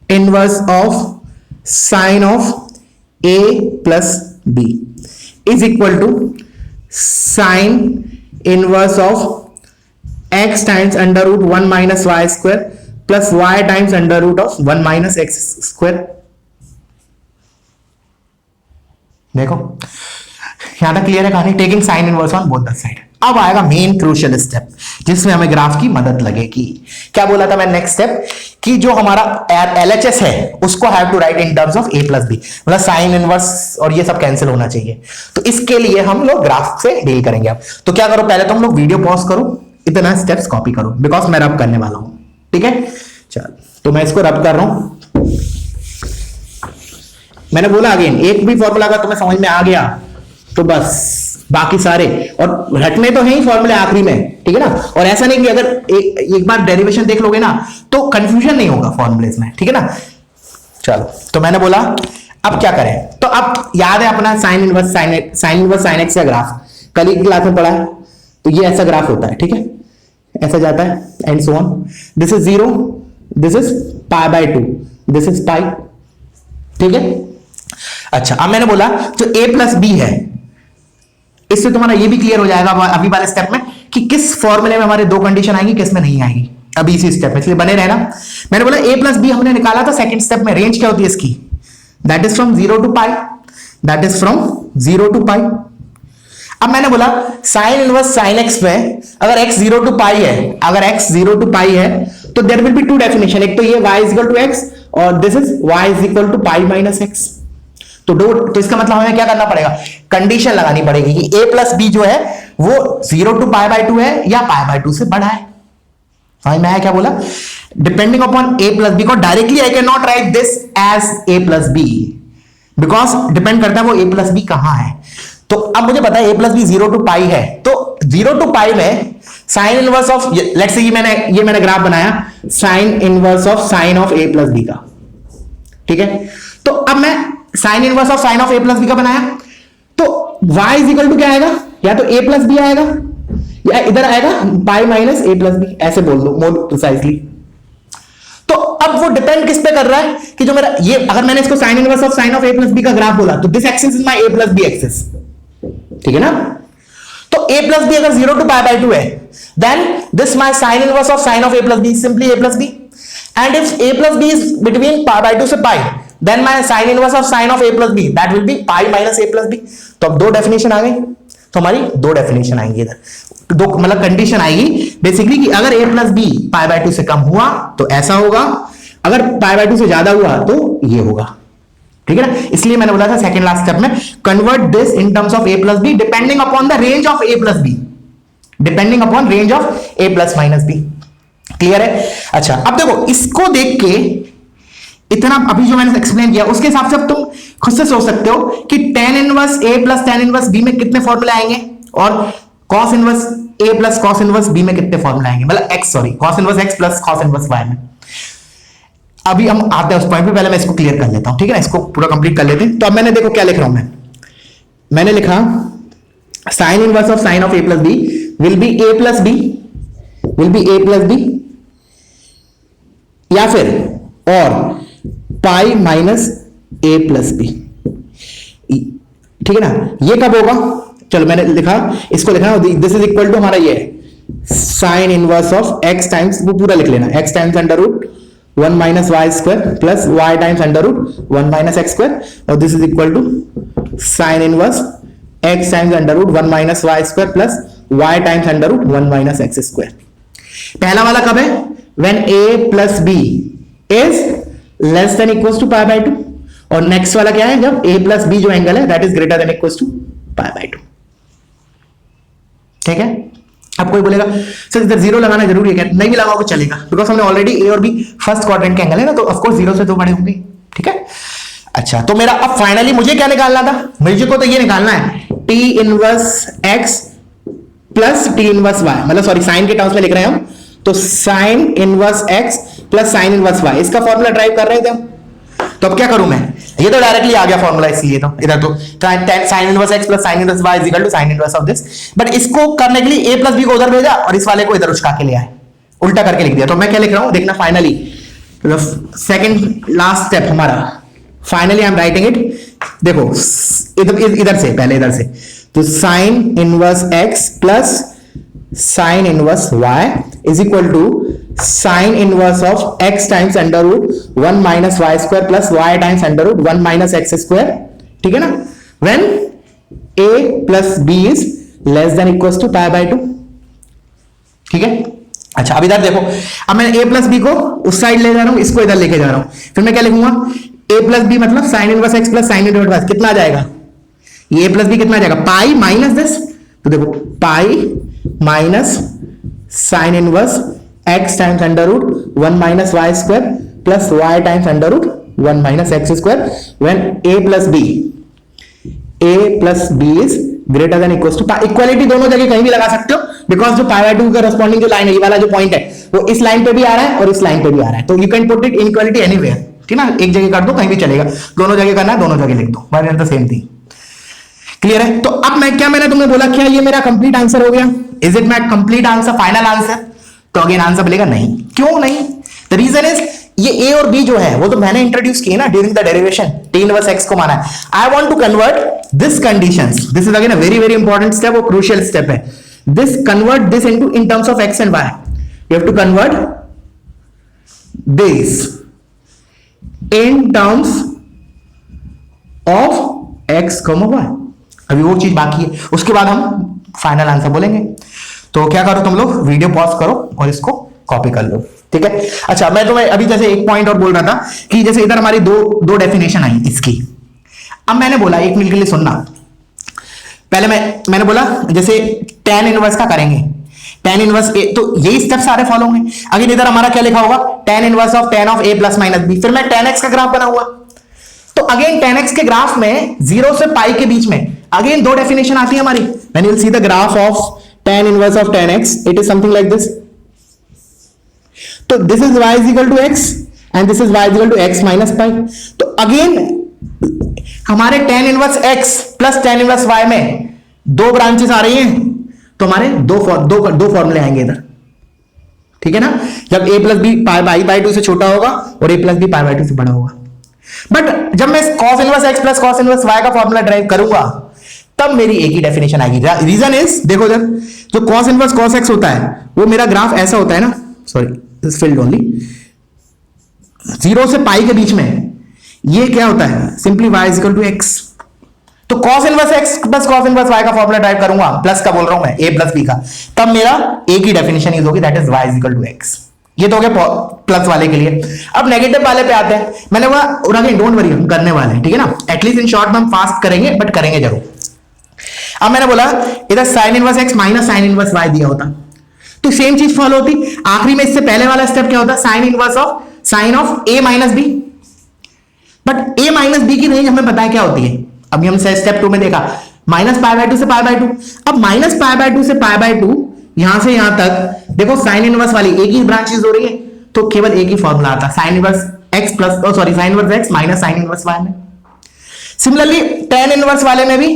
inverse of sine of a plus B is equal to sine inverse of x times under root 1 minus Y square plus y times under root of 1 minus x square. देखो यहां तक क्लियर है कहानी? Taking sine inverse on both the side. अब आएगा main crucial step जिसमें हमें graph की मदद लगेगी। क्या बोला था मैं नेक्स्ट स्टेप? कि जो हमारा LHS है उसको have to write in terms of a plus b, मतलब साइन इनवर्स और ये सब कैंसिल होना चाहिए। तो इसके लिए हम लोग ग्राफ से डील करेंगे। अब तो क्या करो, पहले तो हम लोग वीडियो पॉज करो, इतना स्टेप्स कॉपी करो, बिकॉज मैं रब करने वाला हूं। ठीक है, चल तो मैं इसको रब कर रहा हूं। मैंने बोला अगेन, एक भी फॉर्मूला अगर तुम्हें समझ में आ गया तो बस बाकी सारे, और रटने तो है ही फॉर्मूले आखिरी में, ठीक है ना। और ऐसा नहीं कि अगर एक बार डेरिवेशन देख लोगे ना तो कंफ्यूजन नहीं होगा फॉर्मूलेस में, ठीक है ना। चलो तो मैंने बोला अब क्या करें, तो अब याद है अपना साइन इनवर्स साइन एक्स का ग्राफ कल की क्लास में पढ़ा है। तो ये ऐसा ग्राफ होता है, ठीक है, ऐसा जाता है and so on. This is 0, this is pi by 2, this is पाई, ठीक है। अच्छा अब मैंने बोला जो a प्लस बी है, इससे तुम्हारा ये भी क्लियर हो जाएगा अभी वाले स्टेप में कि किस फॉर्मूले में हमारे दो कंडीशन आएंगी, किस में नहीं आएगी, अभी इसी स्टेप में, इसलिए बने रहना। मैंने बोला a प्लस बी हमने निकाला था सेकंड स्टेप में, रेंज क्या होती है इसकी? That is from 0 to pi, that is from 0 to pi. अब मैंने बोला साइन इनवर्स साइन एक्स में अगर x 0 टू पाई है, अगर x 0 टू पाई है तो there will be two definition, एक तो ये y is equal to x और this is y is equal to pi minus x। तो इसका मतलब हमें क्या करना पड़ेगा, कंडीशन लगानी पड़ेगी कि a प्लस बी जो है वो 0 टू पाई बाय 2 है या पाई बाय 2 से बड़ा है। समझ में आया क्या बोला? Depending upon a plus B को डायरेक्टली आई कैन नॉट राइट दिस एज a plus B, because depend करता है वो a प्लस बी कहां है। तो अब मुझे पता है a plus B 0 to pi है, तो 0 टू पाई में sign inverse of, let's say ये मैंने ग्राफ बनाया sine inverse of sine of a plus b का, ठीक है। तो अब मैं sine inverse of sine of a plus b का बनाया, तो y इज इक्वल टू क्या आएगा, या तो a प्लस बी आएगा या इधर आएगा pi minus a plus b, ऐसे बोल दो मोर प्रिसाइजली। तो अब वो डिपेंड किस पे कर रहा है कि जो मेरा ये, अगर मैंने इसको sine inverse of sine of a plus b का ग्राफ बोला तो this axis is my a plus b axis, ठीक है ना। तो a प्लस बी अगर 0 टू पाई बाय 2 है, then this my sine inverse of sine of a plus b simply a plus b, and if a plus B is between pi by 2 से पाई, then my sin inverse of sin of a plus b that will be pi minus a plus b। तो अब दो definition आ गई, तो हमारी दो definition आएंगी इधर, दो मतलब कंडीशन आएगी बेसिकली कि अगर a plus b pi by 2 से कम हुआ तो ऐसा होगा, अगर पाई बाय 2 से ज्यादा हुआ तो ये होगा, ठीक है ना। इसलिए मैंने बोला था सेकंड लास्ट स्टेप में convert this in terms of a plus b depending upon the range of a plus b, depending upon range of a plus minus b। Clear है? अच्छा अब देखो इसको देख के इतना अभी जो मैंने एक्सप्लेन किया उसके हिसाब से अब तुम खुद से सोच सकते हो कि tan inverse a plus tan inverse b में कितने फॉर्मूले आएंगे और cos inverse a plus cos inverse b में कितने फॉर्मूले आएंगे, मतलब cos inverse x plus cos inverse y में। अभी हम आते हैं उस पॉइंट पे, पहले मैं इसको क्लियर कर लेता हूं, ठीक है ना, इसको पूरा कंप्लीट कर लेते हैं। तो अब मैंने देखो क्या लिख रहा हूं, मैंने लिखा sine inverse of sine of a plus b will be a plus b, will be a plus b, या फिर और pi minus a plus b, ठीक है ना। ये कब होगा, चलो मैंने लिखा, इसको लिखा दिस इज इक्वल टू हमारा ये sine inverse of x times, वो पूरा लिख लेना, x times under root 1 minus Y square plus y times under root 1 minus x square, और this is equal to sine inverse x times under root 1 minus Y square plus y times under root 1 minus x square. पहला वाला कब है, when a plus b is less than equals to pi by 2, और next वाला क्या है, जब a plus b जो एंगल है that is greater than equals to pi by 2, ठीक है। अब कोई बोलेगा सर इधर जीरो लगाना जरूरी है क्या, नहीं भी लगाओगे चलेगा, बिकॉज हमने ऑलरेडी a और b फर्स्ट क्वाड्रेंट के एंगल है ना, तो ऑफ कोर्स जीरो से दो बड़े होंगे, ठीक है। अच्छा तो मेरा अब फाइनली मुझे क्या निकालना था, मुझे को तो ये निकालना है t inverse x plus t inverse y, मतलब सॉरी साइन के टर्म्स में लिख रहे हैं हम, तो sine inverse x plus sine inverse y, इसका फॉर्मूला ड्राइव कर रहे थे हम। तो अब क्या करूं मैं, ये तो डायरेक्टली आ गया फॉर्मूला, इसलिए तो इधर तो sine inverse x plus sine inverse y is equal to sine inverse of this, but इसको करने के लिए a प्लस b को उधर भेजा और इस वाले को इधर उठा के ले आए, उल्टा करके लिख दिया। तो मैं क्या लिख रहा हूं देखना, फाइनली सेकंड लास्ट स्टेप हमारा, finally I am writing it, देखो इधर से पहले इधर से, तो sine inverse x plus sine inverse y is equal to sine inverse of x times under root 1 minus Y square plus y times under root 1 minus x square, ठीक है ना, when a plus B is less than equal to pi by 2। ठीक है, अच्छा अब इधर देखो, अब मैं a प्लस बी को उस साइड ले जा रहा हूं, इसको इधर लेके जा रहा हूं, फिर मैं क्या लिखूंगा, a प्लस बी मतलब sine inverse x plus sine inverse कितना आ जाएगा, ये a प्लस बी कितना आ जाएगा, पाई माइनस दिस, तो देखो pi minus sine inverse x times under root 1 minus Y square plus y times under root 1 minus x square when a plus B is greater than equal to, equality दोनों जगह कहीं भी लगा सकते हो, because जो पाई बाय 2 का corresponding जो लाइन है, ये वाला जो पॉइंट है वो इस लाइन पे भी आ रहा है और इस लाइन पे भी आ रहा है, तो you can put it inequality anywhere, ठीक ना, एक जगह कर दो कहीं भी चलेगा, दोनों जगह करना है दोनों जगह लिख दो, but the same thing. Clear है, तो अब मैंने तुम्हें बोला क्या ये मेरा कंप्लीट आंसर हो गया, is it my complete answer, final answer, तो अगेन आंसर मिलेगा नहीं, क्यों नहीं, द रीजन इज ये a और b जो है वो तो मैंने इंट्रोड्यूस किए ना during the derivation, t inverse x को माना है, I want to convert this conditions, this is again a very very important step और क्रूशियल स्टेप है, this convert this into in terms of x and y, you have to convert this in terms of x, y, अभी वो चीज बाकी है, उसके बाद हम फाइनल आंसर बोलेंगे। तो क्या करो तुम लोग, वीडियो पॉज करो और इसको कॉपी कर लो, ठीक है। अच्छा मैं तुम्हें अभी जैसे एक पॉइंट और बोल रहा था कि जैसे इधर हमारी दो डेफिनेशन आई इसकी, अब मैंने बोला एक मिनट के लिए सुनना, पहले मैंने बोला जैसे tan इनवर्स का करेंगे, tan इनवर्स a, तो यही स्टेप सारे फॉलो होंगे, अगर इधर हमारा क्या लिखा होगा, tan inverse of tan of a plus minus b, फिर मैं tan x का ग्राफ बनाऊंगा, तो अगेन tan x के ग्राफ में 0 से पाई के बीच में अगेन दो डेफिनेशन आती है हमारी, when you will see the graph of tan inverse of tan x, it is something like this, तो this is y is equal to x and this is y is equal to x minus pi, तो again हमारे tan inverse x plus tan inverse y में दो branches आ रही हैं, तो हमारे दो फॉर्मूले आएंगे इधर, ठीक है ना, जब a plus b pi by 2 से छोटा होगा और a plus b pi by 2 से बड़ा होगा, बट जब मैं cos inverse x plus cos inverse y का फॉर्मूला ड्राइव करूंगा तब मेरी एक ही डेफिनेशन आएगी, रीजन इज देखो इधर जो cos इनवर्स cos x होता है वो मेरा ग्राफ ऐसा होता है ना, सॉरी दिस फील्ड ओनली 0 से पाई के बीच में, ये क्या होता है simply y is equal to x, तो cos inverse x plus cos inverse y का फॉर्मूला ड्राइव करूंगा, प्लस का बोल रहा हूं मैं a प्लस b का, तब मेरा एक ही डेफिनेशन यूज होगी, that is y is equal to x, ये तो हो गया प्लस वाले के लिए। अब नेगेटिव वाले पे आते हैं, मैंने बोला और अगेन डोंट वरी हम करने वाले हैं, ठीक है ना, एटलीस्ट इन शॉर्ट में हम फास्ट करेंगे बट करेंगे जरूर। अब मैंने बोला इधर sine inverse x minus sine inverse y दिया होता तो सेम चीज फॉलो होती, आखिरी में इससे पहले वाला स्टेप क्या होता, sign inverse of sine of a minus b, but a minus b की रेंज हमें पता है क्या होती है, अभी हमने स्टेप 2 में देखा माइनस पाई बाय 2 से पाई बाय 2, अब माइनस पाई बाय 2 से पाई बाय 2 यहां से यहां तक देखो साइन इनवर्स वाली एक ही ब्रांचेस हो रही है, तो केवल एक ही फॉर्मूला आता है, sign inverse x plus sorry sine inverse x minus sine inverse y में। सिमिलरली tan इनवर्स वाले में भी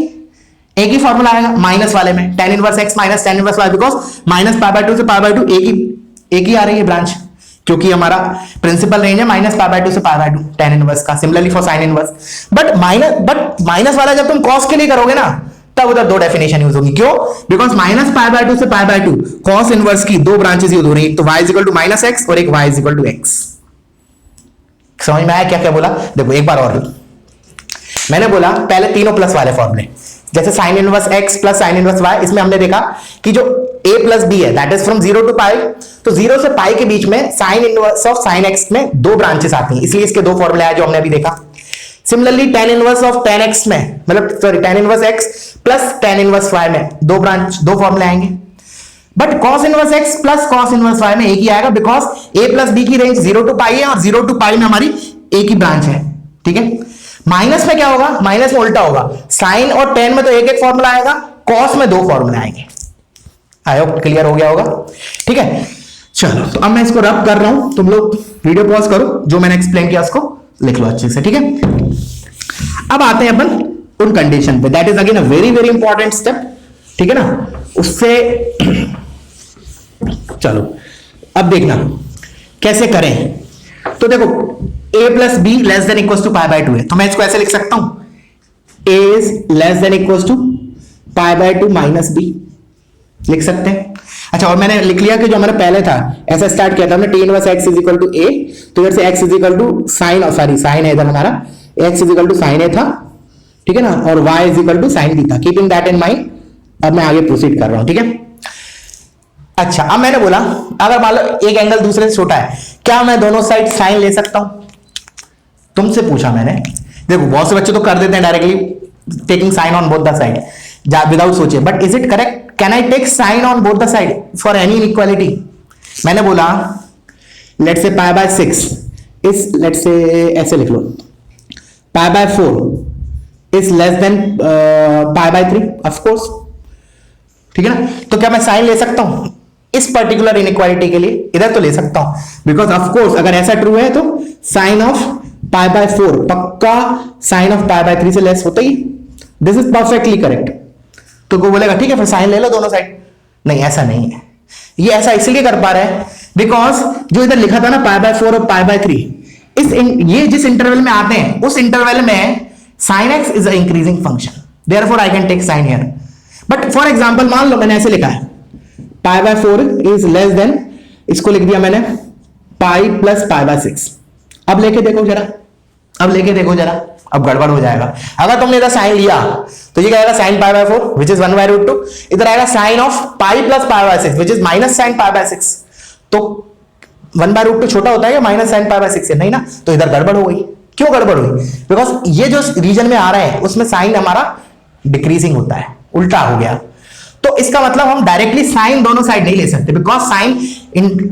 एक ही फॉर्मूला आएगा, माइनस वाले में tan inverse x minus tan inverse y, because minus pi by 2 से पाई बाय 2 एक ही आ रही है ब्रांच, क्योंकि हमारा प्रिंसिपल रेंज है माइनस पाई बाय 2 से पाई बाय 2 tan इनवर्स का, similarly for sign inverse, but minus वाला जब तुम cos के लिए करोगे ना तब उधर दो डेफिनेशन यूज होगी, क्यों, बिकॉज माइनस पाई बाय 2 से पाई बाय 2 cos इनवर्स की दो ब्रांचेस यूज हो रही है, तो y is equal to minus x और एक y is equal to x। समझ में आया क्या क्या बोला, देखो एक बार और मैंने बोला पहले तीनों प्लस वाले फॉर्मूले, जैसे sine inverse x plus sine inverse y, इसमें हमने देखा कि जो a प्लस b है दैट इज फ्रॉम 0 टू पाई, तो 0 से पाई के बीच में sign inverse of sign x में दो ब्रांचेस आती हैं, इसलिए इसके दो फॉर्मूले आए जो हमने अभी देखा। Similarly tan inverse of tan x में मतलब sorry tan inverse x plus tan inverse y में दो फॉर्मूले आएंगे, but cos inverse x plus cos inverse y में एक ही आएगा, बिकॉज a प्लस b की रेंज 0 टू पाई है और 0 टू पाई में हमारी एक ही ब्रांच है, ठीक है। माइनस में क्या होगा, माइनस में उल्टा होगा, साइन और tan में तो एक एक फॉर्मूला आएगा, cos में दो फॉर्मूले आएंगे। आई होप क्लियर हो गया होगा, ठीक है। चलो तो अब मैं इसको रब कर रहा हूं, तुम लोग वीडियो पॉज करो, जो मैंने एक्सप्लेन किया उसको लिख लो अच्छे से, ठीक है। अब आते हैं अपन उन कंडीशन पे, that is again a very very important step, ठीक है ना, उससे चलो अब देखना कैसे करें। तो देखो a plus b less than equal to pi by 2 है, तो मैं इसको ऐसे लिख सकता हूं a is less than equal to pi by 2 minus b, लिख सकते हैं। अच्छा और मैंने लिख लिया कि जो हमारा पहले था ऐसा स्टार्ट किया था हमने tan inverse x is equal to a, तो इधर से x is equal to sine और सॉरी साइन है इधर हमारा x is equal to sine a था, ठीक है ना, और y is equal to sine theta. Keeping that in mind अब मैं आगे प्रोसीड कर रहा हूं, ठीक है। अच्छा, अब मैंने बोला अगर मान लो एक एंगल दूसरे से छोटा है, क्या मैं दोनों साइड साइन ले सकता हूं? तुमसे पूछा मैंने। देखो बहुत से बच्चे तो कर देते हैं directly taking sine on both the side without सोचे, but is it correct? Can I take sine on both the side for any inequality? मैंने बोला let's say pi by 6 is, let's से ऐसे लिख लो, pi by 4 is less than pi by 3, of course, ठीक है ना। तो क्या मैं साइन ले सकता हूं इस पर्टिकुलर इनइक्वालिटी के लिए? इधर तो ले सकता हूं, बिकॉज ऑफ कोर्स अगर ऐसा ट्रू है तो साइन ऑफ पाई बाय 4 पक्का साइन ऑफ पाई बाय 3 से लेस होता ही। This is perfectly correct. तो वो बोलेगा ठीक है फिर साइन ले लो दोनों साइड। नहीं, ऐसा नहीं है। ये ऐसा इसलिए कर पा रहा है बिकॉज जो इधर लिखा था ना पाई बाय 4 और पाई बाय 3, ये जिस इंटरवल में आते हैं उस इंटरवल में sine x is a increasing function, therefore I can take sine here. But for example मान लो मैंने ऐसे लिखा है pi by 4 is less than, इसको लिख दिया मैंने पाई प्लस पाई बाय 6। अब लेके देखो जरा, अब गड़बड़ हो जाएगा। अगर तुमने इधर साइन लिया तो ये कहेगा sine pi by 4 which is 1 by root 2, इधर आएगा sine of pi plus pi by 6 which is minus sine pi by 6। तो 1 बाय रूट 2 छोटा होता है या माइनस साइन पाई बाय 6 है? नहीं ना, तो इधर गड़बड़ हो गई। क्यों गड़बड़ हुई? बिकॉज ये जो रीजन में आ रहा है उसमें साइन हमारा डिक्रीजिंग होता है, उल्टा हो गया। तो इसका मतलब हम डायरेक्टली साइन दोनों साइड नहीं ले सकते, बिकॉज साइन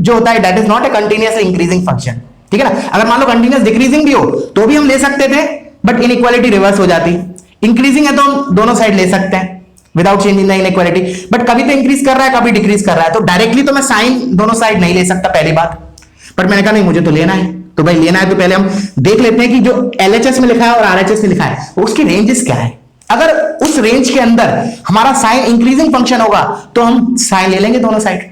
जो होता है that is not a continuously increasing function, ठीक है ना। अगर मान लो कंटिन्यूअस डिक्रीजिंग भी हो तो भी हम ले सकते थे, बट इनइक्वालिटी रिवर्स हो जाती। इंक्रीजिंग है तो हम दोनों साइड ले सकते हैं without changing the inequality, but कभी तो इंक्रीज कर रहा है कभी डिक्रीज कर रहा है, तो डायरेक्टली तो मैं साइन दोनों साइड नहीं ले सकता, पहली बात। बट मैंने कहा नहीं मुझे तो लेना है, तो भाई लेना है तो पहले हम देख लेते हैं कि जो LHS में लिखा है और RHS में लिखा है उसकी रेंजेस क्या है। अगर उस रेंज के अंदर हमारा साइन इंक्रीजिंग फंक्शन होगा तो हम साइन ले लेंगे दोनों साइड।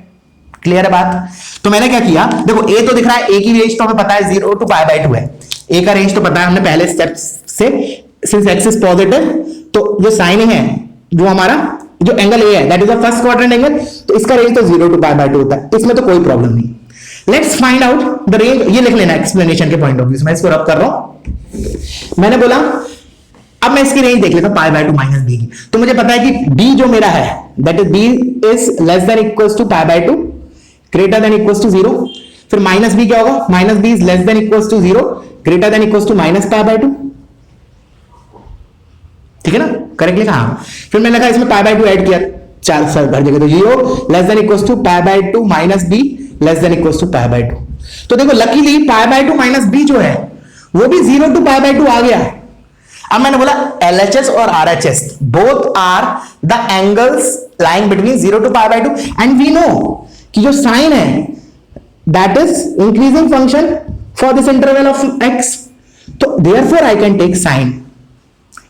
क्लियर है बात? तो मैंने क्या किया, देखो ए तो दिख रहा है, ए की रेंज तो हमें पता है 0 टू पाई बाय 2 है, ए का रेंज तो पता है हमने पहले स्टेप से, सिंस एक्स इज पॉजिटिव तो जो साइन है जो हमारा जो एंगल ए है that is the first quadrant angle, तो इसका रेंज तो 0 टू पाई बाय 2 होता है, इसमें तो कोई प्रॉब्लम नहीं। Let's find out the range, ये लिख लेना एक्सप्लेनेशन के पॉइंट ऑफ व्यू से, मैं इसको रब कर रहा हूं। मैंने बोला अब मैं इसकी रेंज देख लेता हूं पाई बाय 2 माइनस बी की, तो मुझे पता है कि बी जो मेरा है that is b is less than equals to pi by 2 greater than equals to 0, फिर माइनस बी क्या होगा, minus B is less than equals to 0 greater than equals to minus pi by 2, ठीक है ना, correct लिखा। हाँ, फिर मैंने लिखा इसमें पाई बाय 2 ऐड किया, चार हर जगह तो 0 less than equals to pi by 2 minus b less than equals to pi by 2। तो देखो luckily pi by 2 minus b जो है वो भी 0 टू पाई बाय 2 आ गया। अब मैंने बोला LHS और RHS both are the angles lying between 0 to pi by 2 and we know कि जो साइन है that is increasing function for this interval of x, तो therefore I can take sine.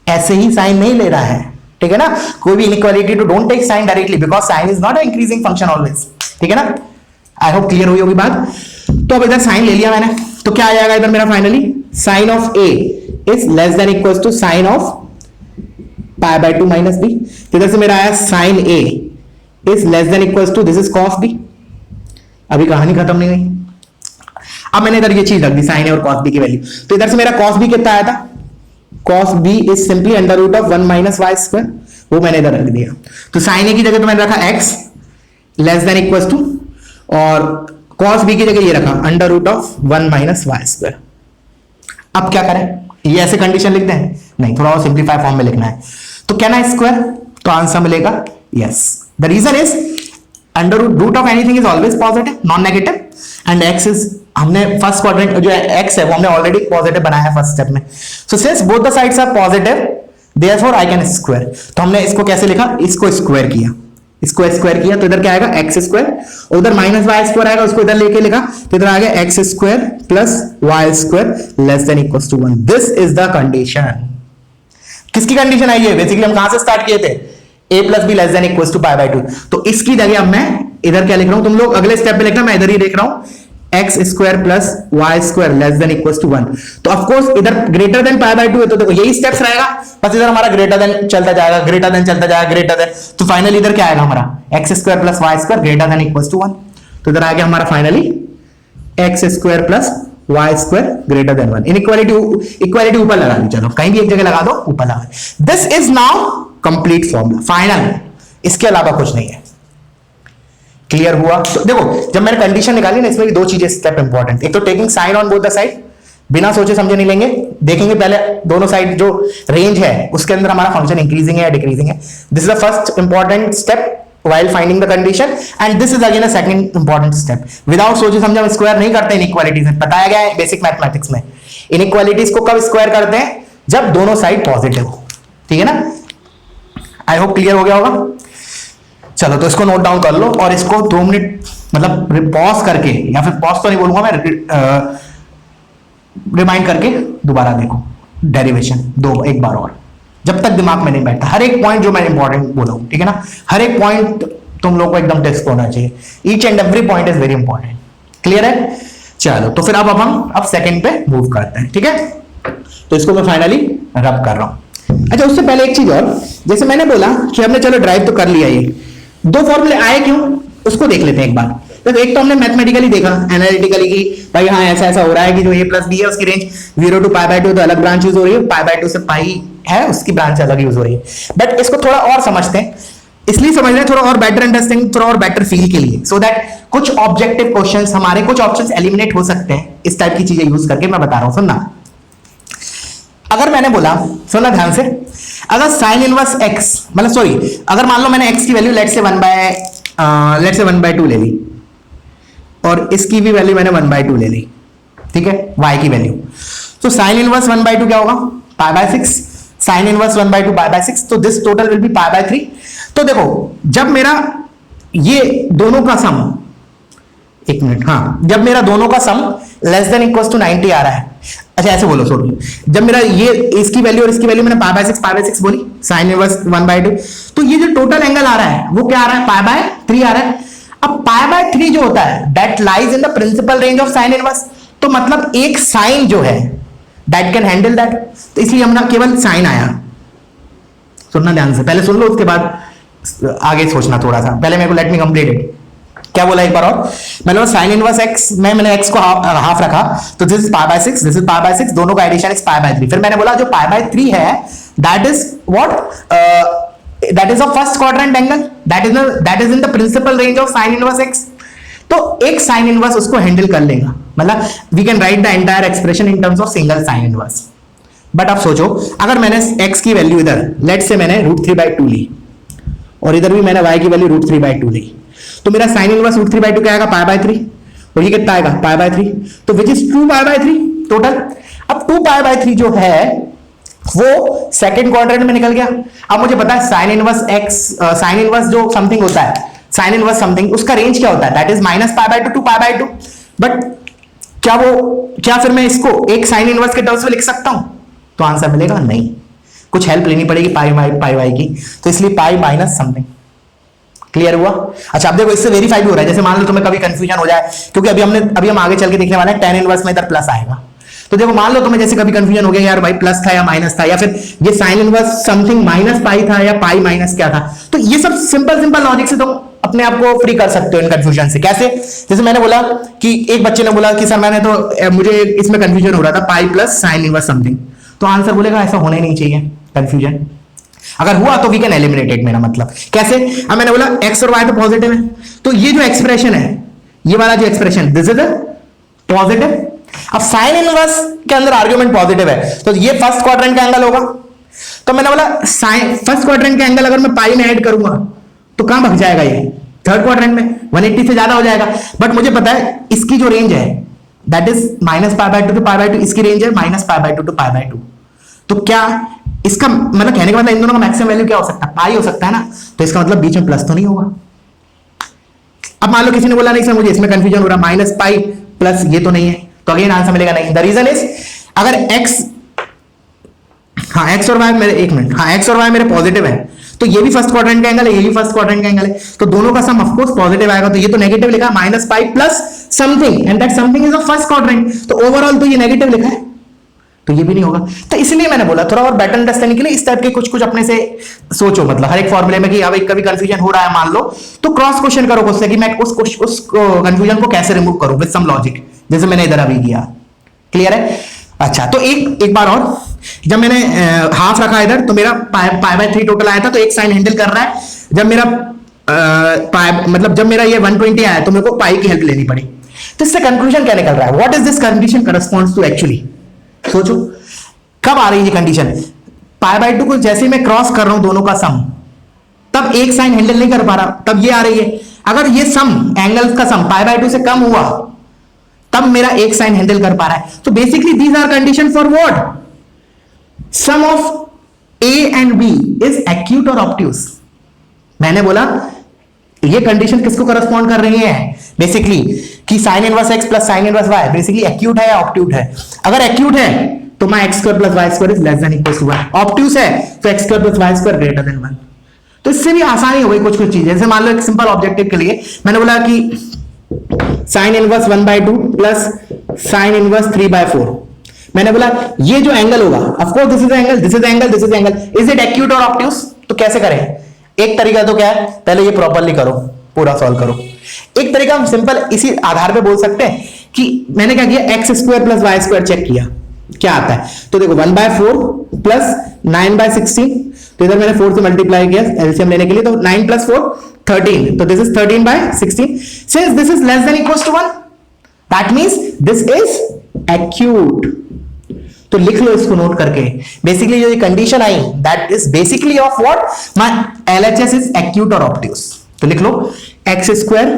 ऐसे ही साइन नहीं ले रहा है, ठीक है ना, कोई भी inequality to don't take sine directly because sine is not a increasing function always, ठीक है ना। आई होप क्लियर हुई होगी बात। तो अब इधर साइन ले लिया मैंने, तो क्या आ जाएगा इधर मेरा finally sine of a is less than equals to sine of pi by 2 minus b. इधर से मेरा आया sine a is less than equals to this is cos b। अभी कहानी खत्म नहीं हुई। अब मैंने इधर ये चीज रख दी साइन a और cos b की वैल्यू, तो इधर से मेरा cos b कितना आया था, cos b is simply under root of 1 minus Y square, वो मैंने इधर रख दिया। तो साइन a की जगह तो मैंने रखा x less than equals to, और cos b की जगह ये रखा under root of 1 minus Y square. अब क्या करें, ये ऐसे कंडीशन लिख दें? नहीं, थोड़ा और सिंपलीफाई फॉर्म में लिखना है। तो क्या ना स्क्वायर, तो आंसर मिलेगा yes. The reason is under root of anything is always positive non negative, and x is, हमने फर्स्ट क्वाड्रेंट जो x है वो हमने ऑलरेडी पॉजिटिव बनाया है फर्स्ट स्टेप में। So since both the sides are positive therefore I can square. तो हमने इसको कैसे लिखा, इसको स्क्वायर किया, इसको स्क्वायर किया, तो इधर क्या आएगा x स्क्वायर, और उधर माइनस वाई स्क्वायर आएगा, उसको इधर लेके लिखा, तो इधर आ गया x square plus Y square less than equals to 1। This is the condition. किसकी कंडीशन आई है? बेसिकली हम कहां से स्टार्ट किए थे, a plus b less than equals to pi by 2। तो इसकी जगह अब मैं इधर क्या लिख रहा हूं, तुम लोग अगले स्टेप पे लिखना, मैं इधर ही लिख रहा हूं x square plus Y square less than equals to 1। तो ऑफकोर्स इधर ग्रेटर देन पाई बाय 2 है, तो देखो यही स्टेप्स रहेगा, बस इधर हमारा ग्रेटर देन चलता जाएगा, ग्रेटर देन चलता जाएगा, ग्रेटर देन, तो फाइनली इधर क्या आएगा हमारा x square plus Y square greater than equals to 1। तो इधर आ गया हमारा finally x square plus Y square greater than 1। Equality ऊपर लगा दी, चलो कहीं भी एक जगह लगा दो, ऊपर लगा। This is now complete formula, final, इसके अलावा कुछ नहीं है। क्लियर हुआ? तो देखो जब मैंने कंडीशन निकाली ना, इसमें भी दो चीजें स्टेप इंपॉर्टेंट, एक तो taking sine on both the side, बिना सोचे समझे नहीं लेंगे, देखेंगे पहले दोनों साइड जो रेंज है उसके अंदर हमारा फंक्शन इंक्रीजिंग है या डिक्रीजिंग है। This is the first important step while finding the condition and this is again a second important step। Without सोचे समझे हम स्क्वायर नहीं करते इनइक्वालिटीज में, बताया गया है बेसिक मैथमेटिक्स में। इनइक्वालिटीज को कब स्क्वायर करते हैं? जब दोनों साइड पॉजिटिव हो, ठीक है ना? आई होप क्लियर हो गया होगा। चलो तो इसको नोट डाउन कर लो और इसको 2 मिनट मतलब पॉज करके, या फिर पॉज तो नहीं बोलूंगा मैं, रिमाइंड करके दोबारा देखो डेरिवेशन एक बार और, जब तक दिमाग में नहीं बैठता। हर एक पॉइंट जो मैं इंपॉर्टेंट बोला हूं, ठीक है ना, हर एक पॉइंट तुम लोग को एकदम टेस्ट होना चाहिए। Each and every point is very important. Clear है? चलो तो फिर अब हम सेकंड पे मूव करते हैं, ठीक है? तो इसको मैं फाइनली रब कर रहा हूं। अच्छा उससे पहले एक चीज और, जैसे मैंने बोला कि हमने चलो ड्राइव तो कर लिया, ये दो फॉर्मूले आए क्यों उसको देख लेते हैं एक बार। तो एक तो हमने मैथमेटिकली देखा, एनालिटिकली, कि भाई हाँ ऐसा ऐसा हो रहा है कि जो a प्लस बी है उसकी रेंज 0 to π/2 तो अलग ब्रांच यूज हो रही है, π/2 से पाई है उसकी ब्रांच अलग यूज हो रही है। बट इसको थोड़ा और समझते हैं, इसलिए समझ रहे हैं थोड़ा और बेटर अंडरस्टैंडिंग, थोड़ा और बेटर फील के लिए, सो दैट कुछ ऑब्जेक्टिव क्वेश्चंस हमारे, कुछ ऑप्शंस एलिमिनेट हो सकते हैं इस टाइप की चीजें यूज करके। मैं बता रहा हूं, सुनना। अगर मैंने बोला, सुनना ध्यान से, अगर साइन इनवर्स x, मतलब सॉरी, अगर मान लो मैंने x की वैल्यू लेट से 1/2 ले ली और इसकी भी वैल्यू मैंने 1/2 ले ली, ठीक है, y की वैल्यू, तो साइन इनवर्स 1/2 क्या होगा? π/6। साइन इनवर्स 1/2 π/6, तो दिस टोटल विल बी π/3। तो देखो जब मेरा ये दोनों का सम, एक मिनट, हाँ, जब मेरा दोनों का sum less than equals to 90 आ रहा है, अच्छा ऐसे बोलो, सॉरी, जब मेरा ये इसकी वैल्यू और इसकी वैल्यू मैंने π/6 बोली, साइन इनवर्स 1/2, तो ये जो टोटल एंगल आ रहा है वो क्या आ रहा है? π/3 आ रहा है। अब π/3 जो होता है that lies in the principal range of sine inverse, तो मतलब एक साइन जो है दैट कैन हैंडल दैट, तो इसलिए हमने केवल साइन आया। सुनना ध्यान से, पहले सुन लो उसके बाद आगे सोचना थोड़ा सा, पहले मेरे को लेट मी कंप्लीट इट। क्या बोला एक बार और? मैंने साइन इनवर्स x में मैंने x को हाफ रखा, तो दिस इज π/6, दिस इज π/6, दोनों का एडिशन इज π/3। फिर मैंने बोला जो π/3 है that is what, that is a first quadrant angle, that is in the principal range of sine inverse x। तो एक साइन इनवर्स उसको हैंडल कर लेगा, मतलब we can write the entire expression in terms of single sine inverse. But अब सोचो, अगर मैंने x की वैल्यू इधर लेट से मैंने √3/2 ली और इधर भी मैंने y की वैल्यू √3/2 ली, तो मेरा साइन इनवर्स √3/2 क्या आएगा? π/3, और ये कितना आएगा? π/3, तो विच इज 2π/3 टोटल। अब 2π/3 जो है वो सेकंड क्वाड्रेंट में निकल गया। अब मुझे पता है sign inverse x, sine inverse जो समथिंग होता है, साइन इनवर्स समथिंग, उसका रेंज क्या होता है? That is -π/2 to π/2। बट क्या फिर मैं इसको एक साइन इनवर्स के टर्म्स में लिख सकता हूं? तो आंसर मिलेगा नहीं, कुछ हेल्प लेनी पड़ेगी पाई वाई की, तो इसलिए पाई माइनस समथिंग। क्लियर हुआ? अच्छा अब देखो इससे वेरीफाई भी हो रहा है, जैसे मान लो तुम्हें कभी कंफ्यूजन हो जाए, क्योंकि अभी हम आगे चल के देखने वाले हैं, tan इनवर्स में इधर प्लस आएगा, तो देखो मान लो तुम्हें जैसे कभी कंफ्यूजन हो गया यार भाई प्लस था या माइनस था, या फिर ये sine inverse something minus pi था या पाई माइनस क्या था, तो ये सब सिंपल लॉजिक से तुम अपने आप को फ्री कर सकते हो इन कंफ्यूजन से। कैसे? जैसे मैंने बोला कि एक बच्चे ने बोला कि सर मैंने तो मुझे इसमें कंफ्यूजन हो रहा था pi plus sine inverse something, तो आंसर बोलेगा ऐसा होना ही नहीं चाहिए कंफ्यूजन, अगर हुआ तो वी कैन एलिमिनेट इट। मेरा मतलब कैसे? अब मैंने बोला x और y तो पॉजिटिव है, तो ये जो एक्सप्रेशन है, ये वाला जो expression, this is a positive. अब साइन इनवर्स के अंदर आर्गुमेंट पॉजिटिव है, तो ये फर्स्ट क्वाड्रेंट का एंगल होगा, तो मैंने बोला साइन फर्स्ट क्वाड्रेंट का एंगल अगर मैं पाई में ऐड करूंगा तो कहां भाग जाएगा? ये थर्ड क्वाड्रेंट में 180 से ज्यादा हो जाएगा। बट मुझे पता है इसकी जो रेंज है दैट इज -π/2 to π/2, इसकी रेंज है -π/2 to π/2, तो क्या इसका मतलब कहने का मतलब इन दोनों का मैक्सिमम वैल्यू क्या हो सकता है? पाई हो सकता है ना, तो इसका मतलब बीच में प्लस तो नहीं होगा। अब मान लो किसी ने बोला नहीं सर मुझे इसमें कंफ्यूजन हो रहा, माइनस पाई प्लस ये तो नहीं है, तो अगेन आंसर मिलेगा नहीं। द रीजन इज अगर x, हाँ x और y मेरे, एक मिनट, हाँ x और y मेरे पॉजिटिव है, तो ये भी फर्स्ट क्वाड्रेंट का एंगल है, ये भी फर्स्ट क्वाड्रेंट का एंगल है, तो दोनों का सम ऑफ कोर्स पॉजिटिव आएगा, तो ये तो नेगेटिव लिखा है -π plus something, and that something is a first quadrant, तो ओवरऑल तो ये नेगेटिव लिखा है, तो ये भी नहीं होगा। तो इसलिए मैंने बोला थोड़ा और बेटर अंडरस्टैंडिंग के लिए इस टाइप के कुछ अपने से सोचो, मतलब हर एक फॉर्मूले में कि अब कभी कंफ्यूजन हो रहा है मान लो, तो क्रॉस क्वेश्चन करो उससे कि मैं उस कंफ्यूजन को कैसे रिमूव करूं विद सम लॉजिक, जैसे मैंने इधर अभी किया। क्लियर है? अच्छा, तो एक बार और, जब मैंने हाफ रखा इधर तो मेरा पाई बाय 3 टोटल आया था, तो एक साइन हैंडल कर रहा है। जब मेरा मतलब जब मेरा ये 120 आया तो मेरे को पाई की हेल्प लेनी पड़ी। तो इससे कंक्लूजन क्या निकल रहा है? What is this condition corresponds to actually? सोचो कब आ रही है ये कंडीशन? पाई बाय 2 को जैसे मैं क्रॉस कर रहा हूं दोनों का सम, तब एक साइन हैंडल नहीं कर पा रहा, तब ये आ रही है। अगर ये सम एंगल्स का सम पाई बाय 2 से कम हुआ तब मेरा एक साइन हैंडल कर पा रहा है। तो basically these are condition for what? Sum of a and b is acute और ऑब्ट्यूज। मैंने बोला ये कंडीशन किसको करस्पॉन्ड कर रही है? बेसिकली कि sine inverse x plus sine inverse Y basically acute है या ऑब्ट्यूट है। अगर एक्यूट है तो my X square plus Y square is less than equal to 1। Obtuse है तो X square plus Y square greater than 1। तो इससे भी आसानी हो गई कुछ कुछ चीजें। जैसे मान लो एक सिंपल ऑब्जेक्टिव के लिए मैंने बोला कि sine inverse 1/2 plus sine inverse 3/4। मैंने बोला ये जो एंगल होगा, of course this is angle, this is angle, this is angle, is it acute और ऑब्ट्यूज? तो कैसे करें? एक तरीका तो क्या है, पहले ये प्रॉपर्ली करो, पूरा सॉल्व करो। एक तरीका हम सिंपल इसी आधार पे बोल सकते हैं कि मैंने क्या किया, x square plus Y square check किया क्या आता है। तो देखो 1/4 प्लस 9/16, तो इधर मैंने 4 से मल्टीप्लाई किया एलसीएम लेने के लिए, तो 9 प्लस 4 13, तो this is 13/16। Since this is less than equal to 1 that means this is acute. तो लिख लो इसको नोट करके। बेसिकली जो ये कंडीशन आई that is basically of what, my LHS is acute और ऑब्ट्यूज। तो लिख लो X square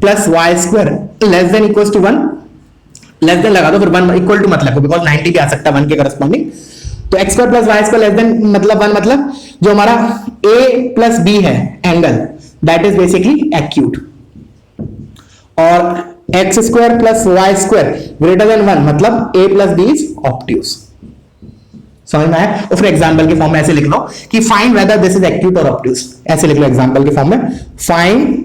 plus Y square less than equal to 1, less than लगा दो फिर 1 इक्वल टू मतलब बिकॉज 90 भी आ सकता है 1 के करस्पॉन्डिंग। तो X square plus Y square less than मतलब 1, मतलब जो हमारा ए प्लस बी है angle that is basically acute, और X square plus Y square greater than 1 मतलब A plus B is obtuse. समझ में आया? और फिर एग्जांपल के फॉर्म में ऐसे लिख लो कि find whether this is acute और ऑब्ट्यूज। ऐसे लिख लो एग्जांपल के फॉर्म में, find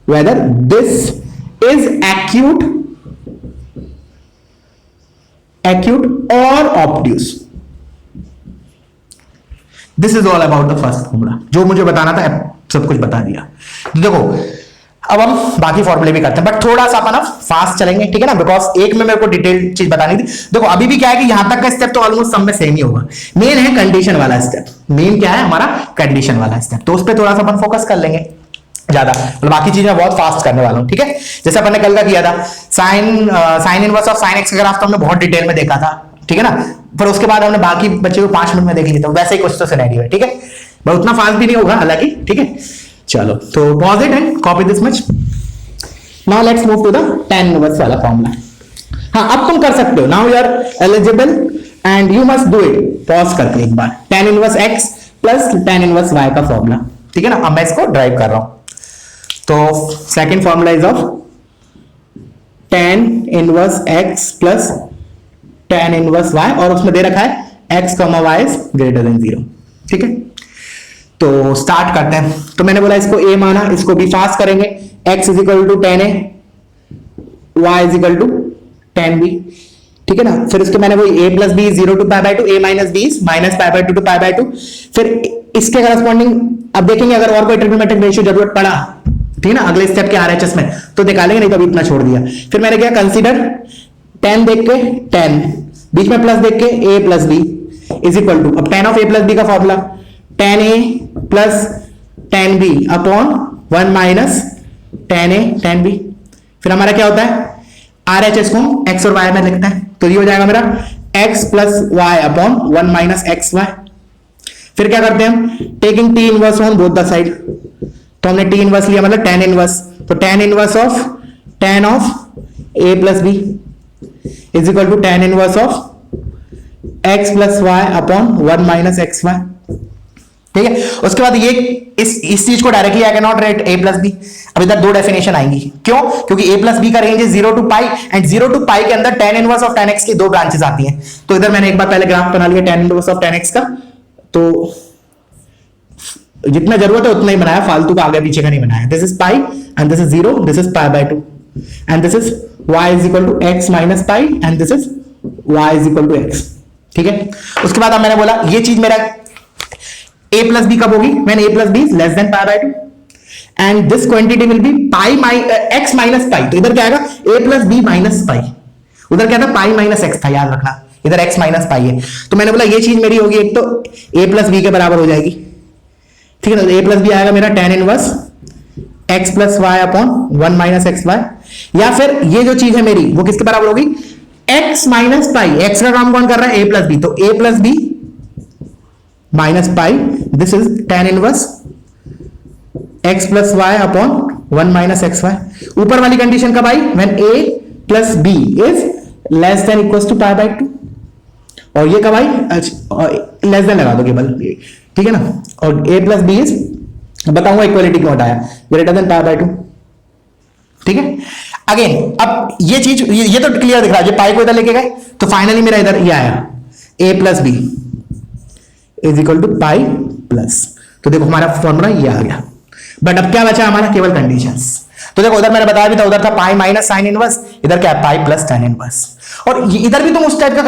whether this is acute और obtuse. This is all about the first formula. जो मुझे बताना था सब कुछ बता दिया। देखो अब हम बाकी फॉर्मूले भी करते हैं, बट थोड़ा सा अपन अब फास्ट चलेंगे, ठीक है ना, बिकॉज एक में मेरे को डिटेल चीज बतानी थी। देखो अभी भी क्या है कि यहां तक का स्टेप तो ऑलमोस्ट सब में सेम ही होगा। मेन है कंडीशन वाला स्टेप। मेन क्या है हमारा? कंडीशन वाला स्टेप। तो उस पर थोड़ा सा अपन फोकस कर लेंगे ज्यादा, मतलब बाकी चीजें बहुत फास्ट करने वाला हूं, ठीक है। जैसे अपन ने कल का किया था sine inverse of sine x का ग्राफ तो हमने बहुत डिटेल में देखा था, ठीक है ना। फिर उसके बाद हमने बाकी बच्चे को 5 मिनट में देख लिया था। वैसे ही कुछ तो सिनेरियो है, ठीक है। बहुत उतना फास्ट भी नहीं होगा हालांकि, ठीक है। चलो तो pause it and copy this much. Now let's move to the tan inverse वाला फॉर्मूला। हाँ अब तुम कर सकते हो, now you are eligible and you must do it. Pause करके एक बार, tan inverse x plus tan inverse y का फॉर्मूला, ठीक है ना। अब मैं इसको ड्राइव कर रहा हूं। तो second formula is of tan inverse x plus tan inverse y, और उसमें दे रखा है x, y is greater than 0, ठीक है। तो स्टार्ट करते हैं। तो मैंने बोला इसको a माना, इसको भी फास्ट करेंगे। x is equal to tan a, y is equal to tan b, ठीक है ना। फिर इसको मैंने वही a plus b 0 to pi by 2, a minus b minus pi by 2 to pi by 2। फिर इसके करस्पॉन्डिंग अब देखेंगे अगर और कोई ट्रिग्नोमेट्रिक रेशियो जरूरत पड़ा, ठीक है ना, अगले स्टेप के आरएचएस में तो निकालेंगे, नहीं तो अभी इतना छोड़ दिया। फिर मैंने क्या कंसीडर tan देख के tan, बीच में प्लस देख के a plus b is equal to, अब tan of a plus b का formula tan a plus tan b upon 1 minus tan a tan b। फिर हमारा क्या होता है, RHS को हम x और y में लिखते हैं, तो ये हो जाएगा मेरा x plus y upon 1 minus x y. फिर क्या करते हैं हम, taking t inverse on both the side, तो हमने t इनवर्स लिया मतलब tan इनवर्स, तो tan inverse of tan of a plus b is equal to tan inverse of x plus y upon 1 minus x y, ठीक है। उसके बाद ये इस चीज को directly I can not write a plus B. अब इधर दो डेफिनेशन आएंगी, क्यों? क्योंकि a प्लस बी का रेंज है 0 टू पाई, एंड 0 टू पाई के अंदर tan inverse of tan x की दो ब्रांचेस आती हैं। तो इधर मैंने एक बार पहले ग्राफ बना लिया tan inverse of tan x का, तो जितना जरूरत है उतना ही बनाया, फालतू का आगे पीछे का नहीं बनाया। This is pi and this is 0, this is pi by 2 and this is y is equal to x minus pi and this is y is equal to x, ठीक है। उसके बाद अब मैंने बोला ये चीज मेरा a प्लस बी कब होगी, मैंने a plus b less than pi by 2, and this quantity will be pi x minus pi. तो इधर क्या आएगा a plus B minus pi, उधर क्या था पाई माइनस एक्स था, याद रखना इधर x माइनस पाई है। तो मैंने बोला ये चीज मेरी होगी एक तो a प्लस बी के बराबर हो जाएगी, ठीक है ना। a प्लस बी आएगा मेरा tan inverse x plus Y upon 1 minus x y, या फिर ये जो चीज है मेरी वो किसके बराबर होगी x माइनस पाई। x का काम कौन कर रहा है a प्लस बी, तो a plus B minus pi, this is tan inverse x plus Y upon 1 minus x Y. ऊपर वाली कंडीशन कब आई, when a plus B is less than equal to pi by 2, और ये कब आई, less than लगा दो केवल, ठीक है ना। और a प्लस बी इज, बताऊंगा इक्वालिटी क्यों हटाया, ग्रेटर देन पाई बाई 2, ठीक है। अगेन अब ये चीज ये तो क्लियर दिख रहा है, ये पाई को इधर लेके गए तो फाइनली मेरा इधर ये आया a plus B is equal to pi plus, तो देखो हमारा फॉर्मूला ये आ गया। बट अब क्या बचा हमारा, केवल कंडीशंस। तो देखो उधर मैंने बताया भी था, उधर था पाई माइनस साइन इनवर्स, इधर क्या है पाई प्लस tan इनवर्स। और इधर भी तुम उस टाइप का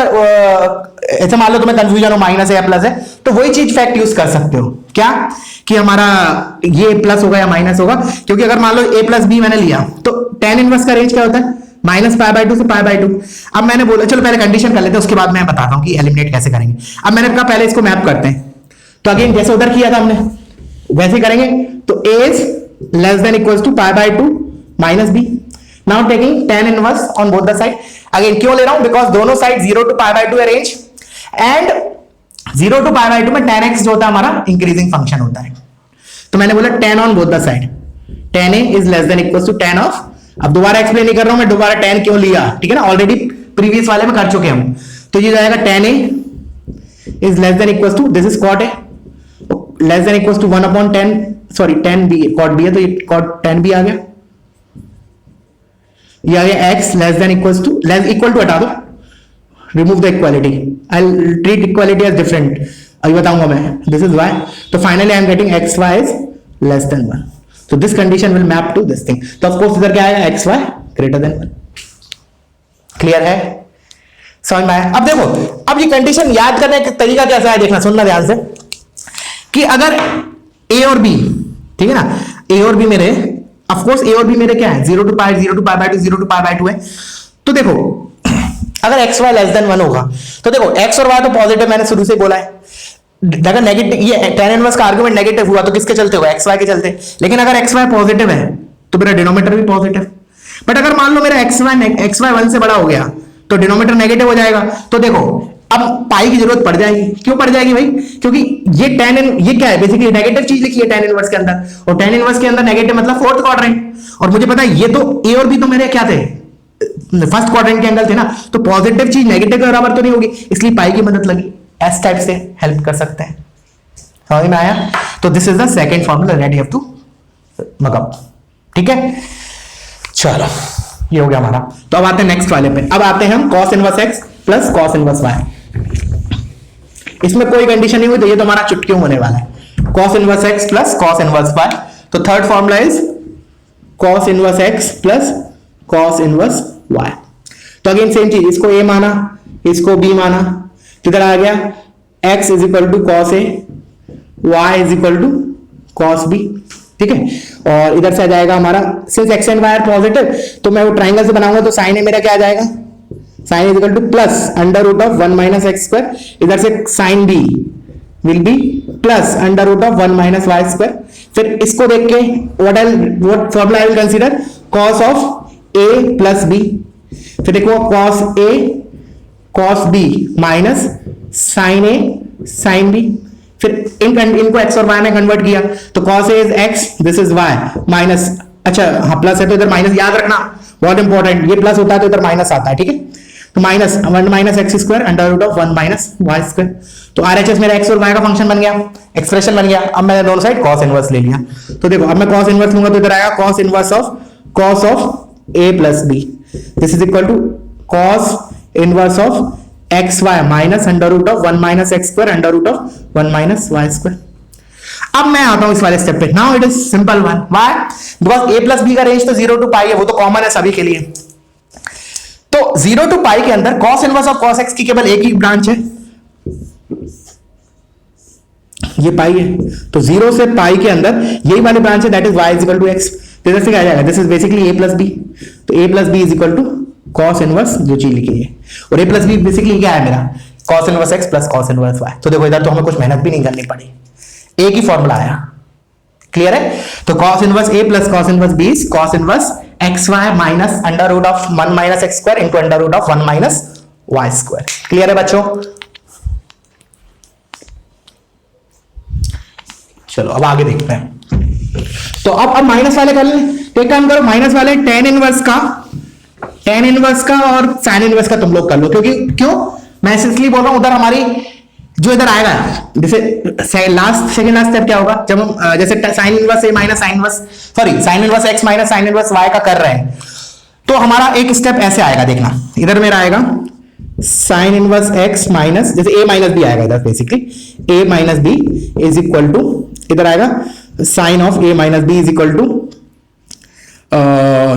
ऐसे मान लो तुम्हें कंफ्यूजन हो माइनस है या प्लस है, तो वही चीज फैक्ट यूज कर सकते हो, क्या कि हमारा ये प्लस होगा या माइनस होगा, क्योंकि अगर मान लो a प्लस बी मैंने लिया तो tan इनवर्स का रेंज क्या होता है माइनस पाई बाई 2 से पाई बाई 2। अब मैंने बोला चलो पहले कंडीशन कर लेते हैं, उसके बाद मैं बताता हूं कि एलिमिनेट कैसे करेंगे। अब मैंने कहा पहले इसको मैप करते हैं, तो अगेन जैसे उधर किया था हमने वैसे करेंगे। तो a is less than equals to pi by 2 minus b। Now taking tan inverse on both the side. Again क्यों ले रहा हूं, बिकॉज दोनों साइड 0 टू पाई बाई 2 है range, and 0 to pi by 2 में tan x जो होता है हमारा इंक्रीजिंग फंक्शन होता है। तो मैंने बोला tan on both the side, tan a is less than equals to tan of. अब दोबारा एक्सप्लेन नहीं कर रहा हूं मैं, दोबारा tan क्यों लिया, ठीक है ना, ऑलरेडी प्रीवियस वाले में कर चुके हम। तो ये जाएगा tan a is less than equals to, this is cot a less than equals to 1 upon 10, sorry tan b, cot b है तो ये cot tan b आ गया, ये आ गया x less than equals to, less equal to हटा दो, remove the equality, I will treat equality as different, अभी बताऊंगा मैं, दिस इज y। तो finally I am getting x y is less than 1, so this condition will map to this thing। तो of course इधर क्या आएगा x y greater than 1। Clear है, समझ में आया। अब देखो अब ये कंडीशन याद करने का तरीका कैसा है, देखना सुनना ध्यान से, कि अगर a और b, ठीक है ना, a और b मेरे, ऑफ कोर्स a और b मेरे क्या है 0 to pi by 2 0 to pi by 2 है। तो देखो अगर एक्स वाई लेस देन 1 होगा तो देखो x और y तो पॉजिटिव, मैंने शुरू से बोला है। अगर नेगेटिव, ये tan इनवर्स का आर्गुमेंट नेगेटिव हुआ तो किसके चलते होगा, xy के चलते। लेकिन अगर xy पॉजिटिव है तो मेरा डिनोमिनेटर भी पॉजिटिव। बट अगर मान लो मेरा xy 1 से बड़ा हो गया तो डिनोमिनेटर नेगेटिव हो जाएगा। तो देखो अब पाई की जरूरत पड़ जाएगी, क्यों पड़ जाएगी भाई, क्योंकि ये ये क्या है बेसिकली नेगेटिव चीज लिखी है tan इनवर्स के अंदर, और tan इनवर्स के अंदर नेगेटिव मतलब फोर्थ क्वाड्रेंट, और मुझे पता है ये तो a और b तो मेरे क्या थे फर्स्ट क्वाड्रेंट के एंगल थे ना, तो पॉजिटिव चीज नेगेटिव के बराबर तो नहीं होगी, इसलिए पाई की मदद लगी, एस टाइप से हेल्प कर सकते हैं। समझ में आया। तो this is the second formula that you have to mug up, ठीक है। चलो ये हो गया हमारा। तो अब आते हैं नेक्स्ट वाले पे, अब आते हैं हम cos inverse x plus cos inverse y। इसमें कोई कंडीशन नहीं हुई तो ये तो हमारा चुटकियों होने वाला है, cos inverse x plus cos inverse y। तो third formula is cos inverse x plus cos inverse y। तो अगेन सेम चीज, इसको a माना, इसको b माना, किधर आ गया x is equal to cos a, y is equal to cos b, ठीक है। और इधर से आ जाएगा हमारा, since x and y are positive तो मैं वो ट्राइंगल से बनाऊंगा, तो sin a मेरा क्या आ जाएगा, sin is equal to plus under root of 1 minus x square, इधर से sin b will be plus under root of 1 minus Y square. फिर इसको देख के what formula I will consider, cos of a plus b, फिर देखो cos a cos b minus sin a sin b, फिर इनको x और y में कन्वर्ट किया तो cos a is x, this is y minus, अच्छा हाँ प्लस है तो इधर माइनस, याद रखना बहुत इंपॉर्टेंट, ये प्लस होता है तो इधर माइनस आता है, ठीक है। तो minus 1 minus x square under root of 1 minus Y square. तो RHS मेरा x और y का फंक्शन बन गया, एक्सप्रेशन बन गया। अब मैंने दोनों साइड cos इनवर्स ले लिया, तो देखो अब मैं cos इनवर्स लूंगा तो इधर आएगा cos inverse of a plus b, this is equal to cos inverse of x y minus under root of 1 minus x square under root of 1 minus Y square. अब मैं आता हूं इस वाले स्टेप पे, now it is simple one, why because a plus b का range तो 0 to pi है, वो तो कॉमन है सभी के लिए। तो 0 टू पाई के अंदर cos inverse of cos x की केवल एक ही ब्रांच है, ये पाई है, तो 0 से पाई के अंदर यही वाली ब्रांच है, that is y is equal to x। तो इधर से क्या आ जाएगा, this is basically a plus B, तो a plus B is equal to cos inverse जो चीज लिखी है, और a प्लस बी बेसिकली क्या है मेरा, cos inverse x plus cos inverse y। तो देखो इधर तो हमें कुछ मेहनत भी नहीं करनी पड़ी, एक ही फॉर्मूला आया, क्लियर है। तो cos inverse a plus cos inverse b is cos inverse xy minus under root of 1 minus x square into under root of 1 minus y square. Clear है बच्चों। चलो अब आगे देखते हैं। तो अब माइनस वाले कर लें, तो एक काम करो, माइनस वाले tan इनवर्स का और sin इनवर्स का तुम लोग कर लो, क्योंकि क्यों मैं इसलिए बोल रहा हूं, उधर हमारी जो इधर आएगा, जैसे लास्ट सेकंड लास्ट स्टेप क्या होगा, जब हम जैसे sin inverse a minus sin inverse sin inverse x minus sin inverse y का कर रहे हैं, तो हमारा एक स्टेप ऐसे आएगा, देखना इधर मेरा आएगा sin इनवर्स x माइनस, जैसे a माइनस b आएगा इधर, basically a minus b is equal to, इधर आएगा sin of a minus b is equal to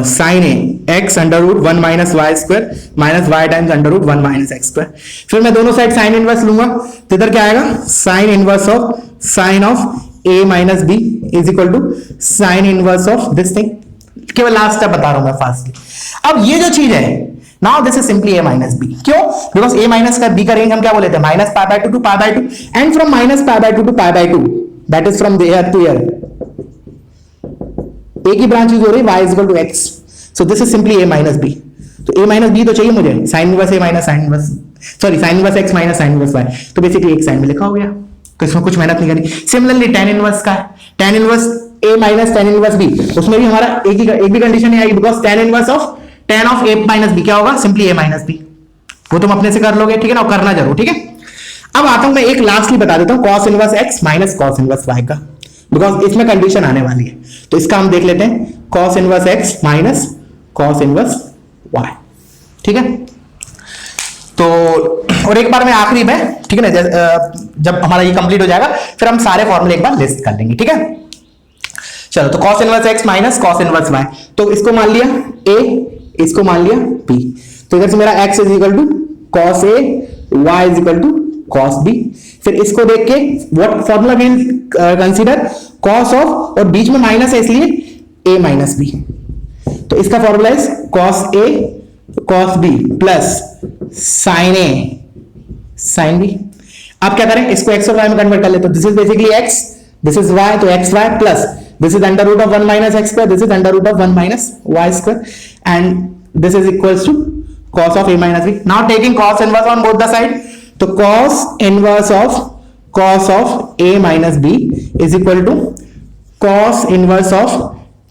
sin a x under root 1 minus Y square minus y times under root 1 minus x square. फिर मैं दोनों side sin inverse लूंगा, तो इधर क्या आएगा, sin inverse of sin of a minus b is equal to sin inverse of this thing. केवल last step बता रहा हूं मैं फास्टली। अब ये जो चीज है, now this is simply a minus b, क्यों, बिकॉज a माइनस का b का रेंज हम क्या बोले थे, minus pi by 2 to pi by 2, and from minus pi by 2 to pi by 2, that is from there to here, एक ही branch use हो रही है, y is equal to x, so this is simply a minus b। तो a minus b तो चाहिए मुझे, sin inverse a minus sin inverse, sorry sin inverse x minus sin inverse y, तो basically एक sign में लिखा हो गया, तो इसमें कुछ मेहनत नहीं करनी। सिमिलरली tan इनवर्स का है, tan inverse a minus tan inverse b, उसमें भी हमारा एक भी कंडीशन नहीं आएगी, because tan inverse of tan of a minus b क्या होगा, सिंपली a माइनस b। वो तुम अपने से कर लोगे, ठीक है ना, करना जरूर, ठीक है। अब आता हूं मैं एक लास्टली बता देता हूं, cos inverse x minus cos inverse y का, बिकॉज इसमें कंडीशन आने वाली है, तो इसका हम देख लेते हैं, cos inverse x minus cos inverse y, ठीक है। तो और एक बार मैं आखिरी में, ठीक है ना, जब हमारा ये कंप्लीट हो जाएगा फिर हम सारे फॉर्मूले एक बार लिस्ट कर लेंगे, ठीक है। चलो, तो cos inverse x minus cos inverse y, तो इसको मान लिया a, इसको मान लिया b, तो इधर से मेरा x is equal to cos a, y is equal to cos b। फिर इसको देख के what formula will consider, cos of, और बीच में माइनस है इसलिए a माइनस b, तो इसका formula is cos a cos b plus sin a sin b। अब क्या करें, इसको x और y में कन्वर्ट कर ले, तो this is basically x, this is y, तो xy plus this is under root of 1 minus x square, this is under root of 1 minus y square, and this is equals to cos of a minus b. Now taking cos inverse on both the side, तो cos inverse of a minus b is equal to cos inverse of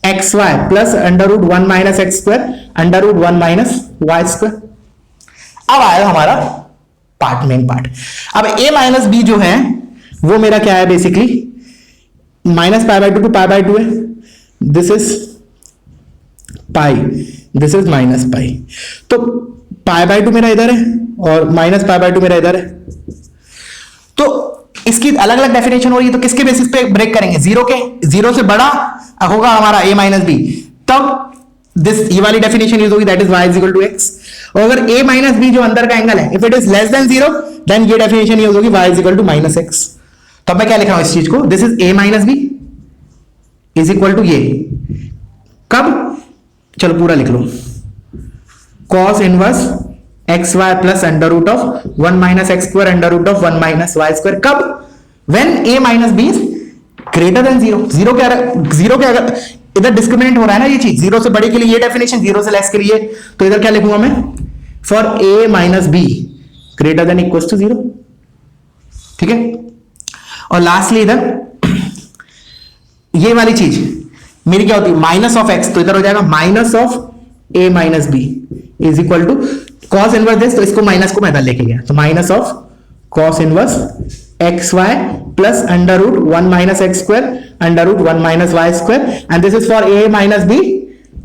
xy plus under root 1 minus x square under root 1 minus y square। अब आया हमारा part, main part. अब a minus b जो है वो मेरा क्या है, basically minus pi by 2 to pi by 2 है, this is pi, this is minus pi, तो पाई बाय 2 मेरा इधर है और माइनस पाई बाय 2 मेरा इधर है, तो इसकी अलग अलग डेफिनेशन हो रही है, तो किसके बेसिस पे ब्रेक करेंगे, जीरो के, जीरो से बड़ा होगा हमारा a माइनस बी, तब दिस ये वाली डेफिनेशन यूज होगी, that is y is equal to x। और अगर a माइनस बी जो अंदर का एंगल है, if it is less than 0, then ये डेफिनेशन यूज होगी y is equal to minus x। तो मैं क्या लिख रहा हूं इस चीज को, this is a minus B is equal to ये, कब, चलो पूरा लिख लो, cos inverse x Y plus under root of 1 minus x square under root of 1 minus Y square, कब, when a minus B is greater than 0। Zero के अगर इधर डिस्क्रिमिनेंट हो रहा है ना ये चीज, जीरो से बड़े के लिए ये डेफिनेशन, जीरो से लेस के लिए, तो इधर क्या लिखूंगा मैं, for a minus b greater than equal to 0, ठीक है। और लास्टली इधर ये वाली चीज मेरी क्या होती है, माइनस ऑफ एक्स, तो इधर हो जाएगा minus of a minus B is equal to cos inverse this, तो इसको माइनस को मैं इधर लेके गया, तो minus of cos inverse x Y plus under root 1 minus x square under root 1 minus Y square, and this is for a minus b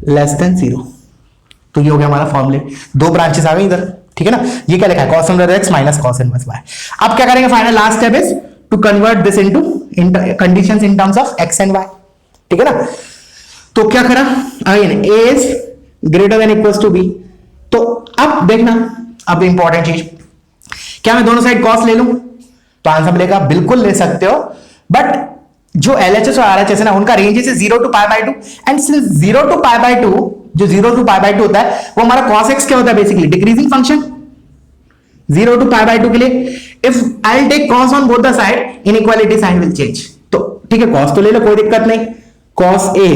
less than 0। तो ये हो गया हमारा फॉर्मूले, दो ब्रांचेस आ गई इधर, ठीक है ना। ये क्या लिखा है, cos inverse x minus cos inverse y। अब क्या करेंगे, final last step is to convert this into conditions in terms of x and y, ठीक है ना। तो क्या करा, again a is greater than equals to b, तो अब देखना, अब इंपॉर्टेंट चीज, क्या मैं दोनों साइड cos ले लूं, तो आंसर मिलेगा बिल्कुल ले सकते हो, बट जो LHS और RHS है ना, उनका रेंज है 0 to π/2 एंड 0 to π/2, जो 0 to π/2 होता है वो हमारा cos x क्या होता है, बेसिकली डिक्रीजिंग फंक्शन 0 to π/2 के लिए। If I take cos on both the side, inequality sign will change. तो ठीक है, cos तो ले लो, कोई दिक्कत नहीं, cos a,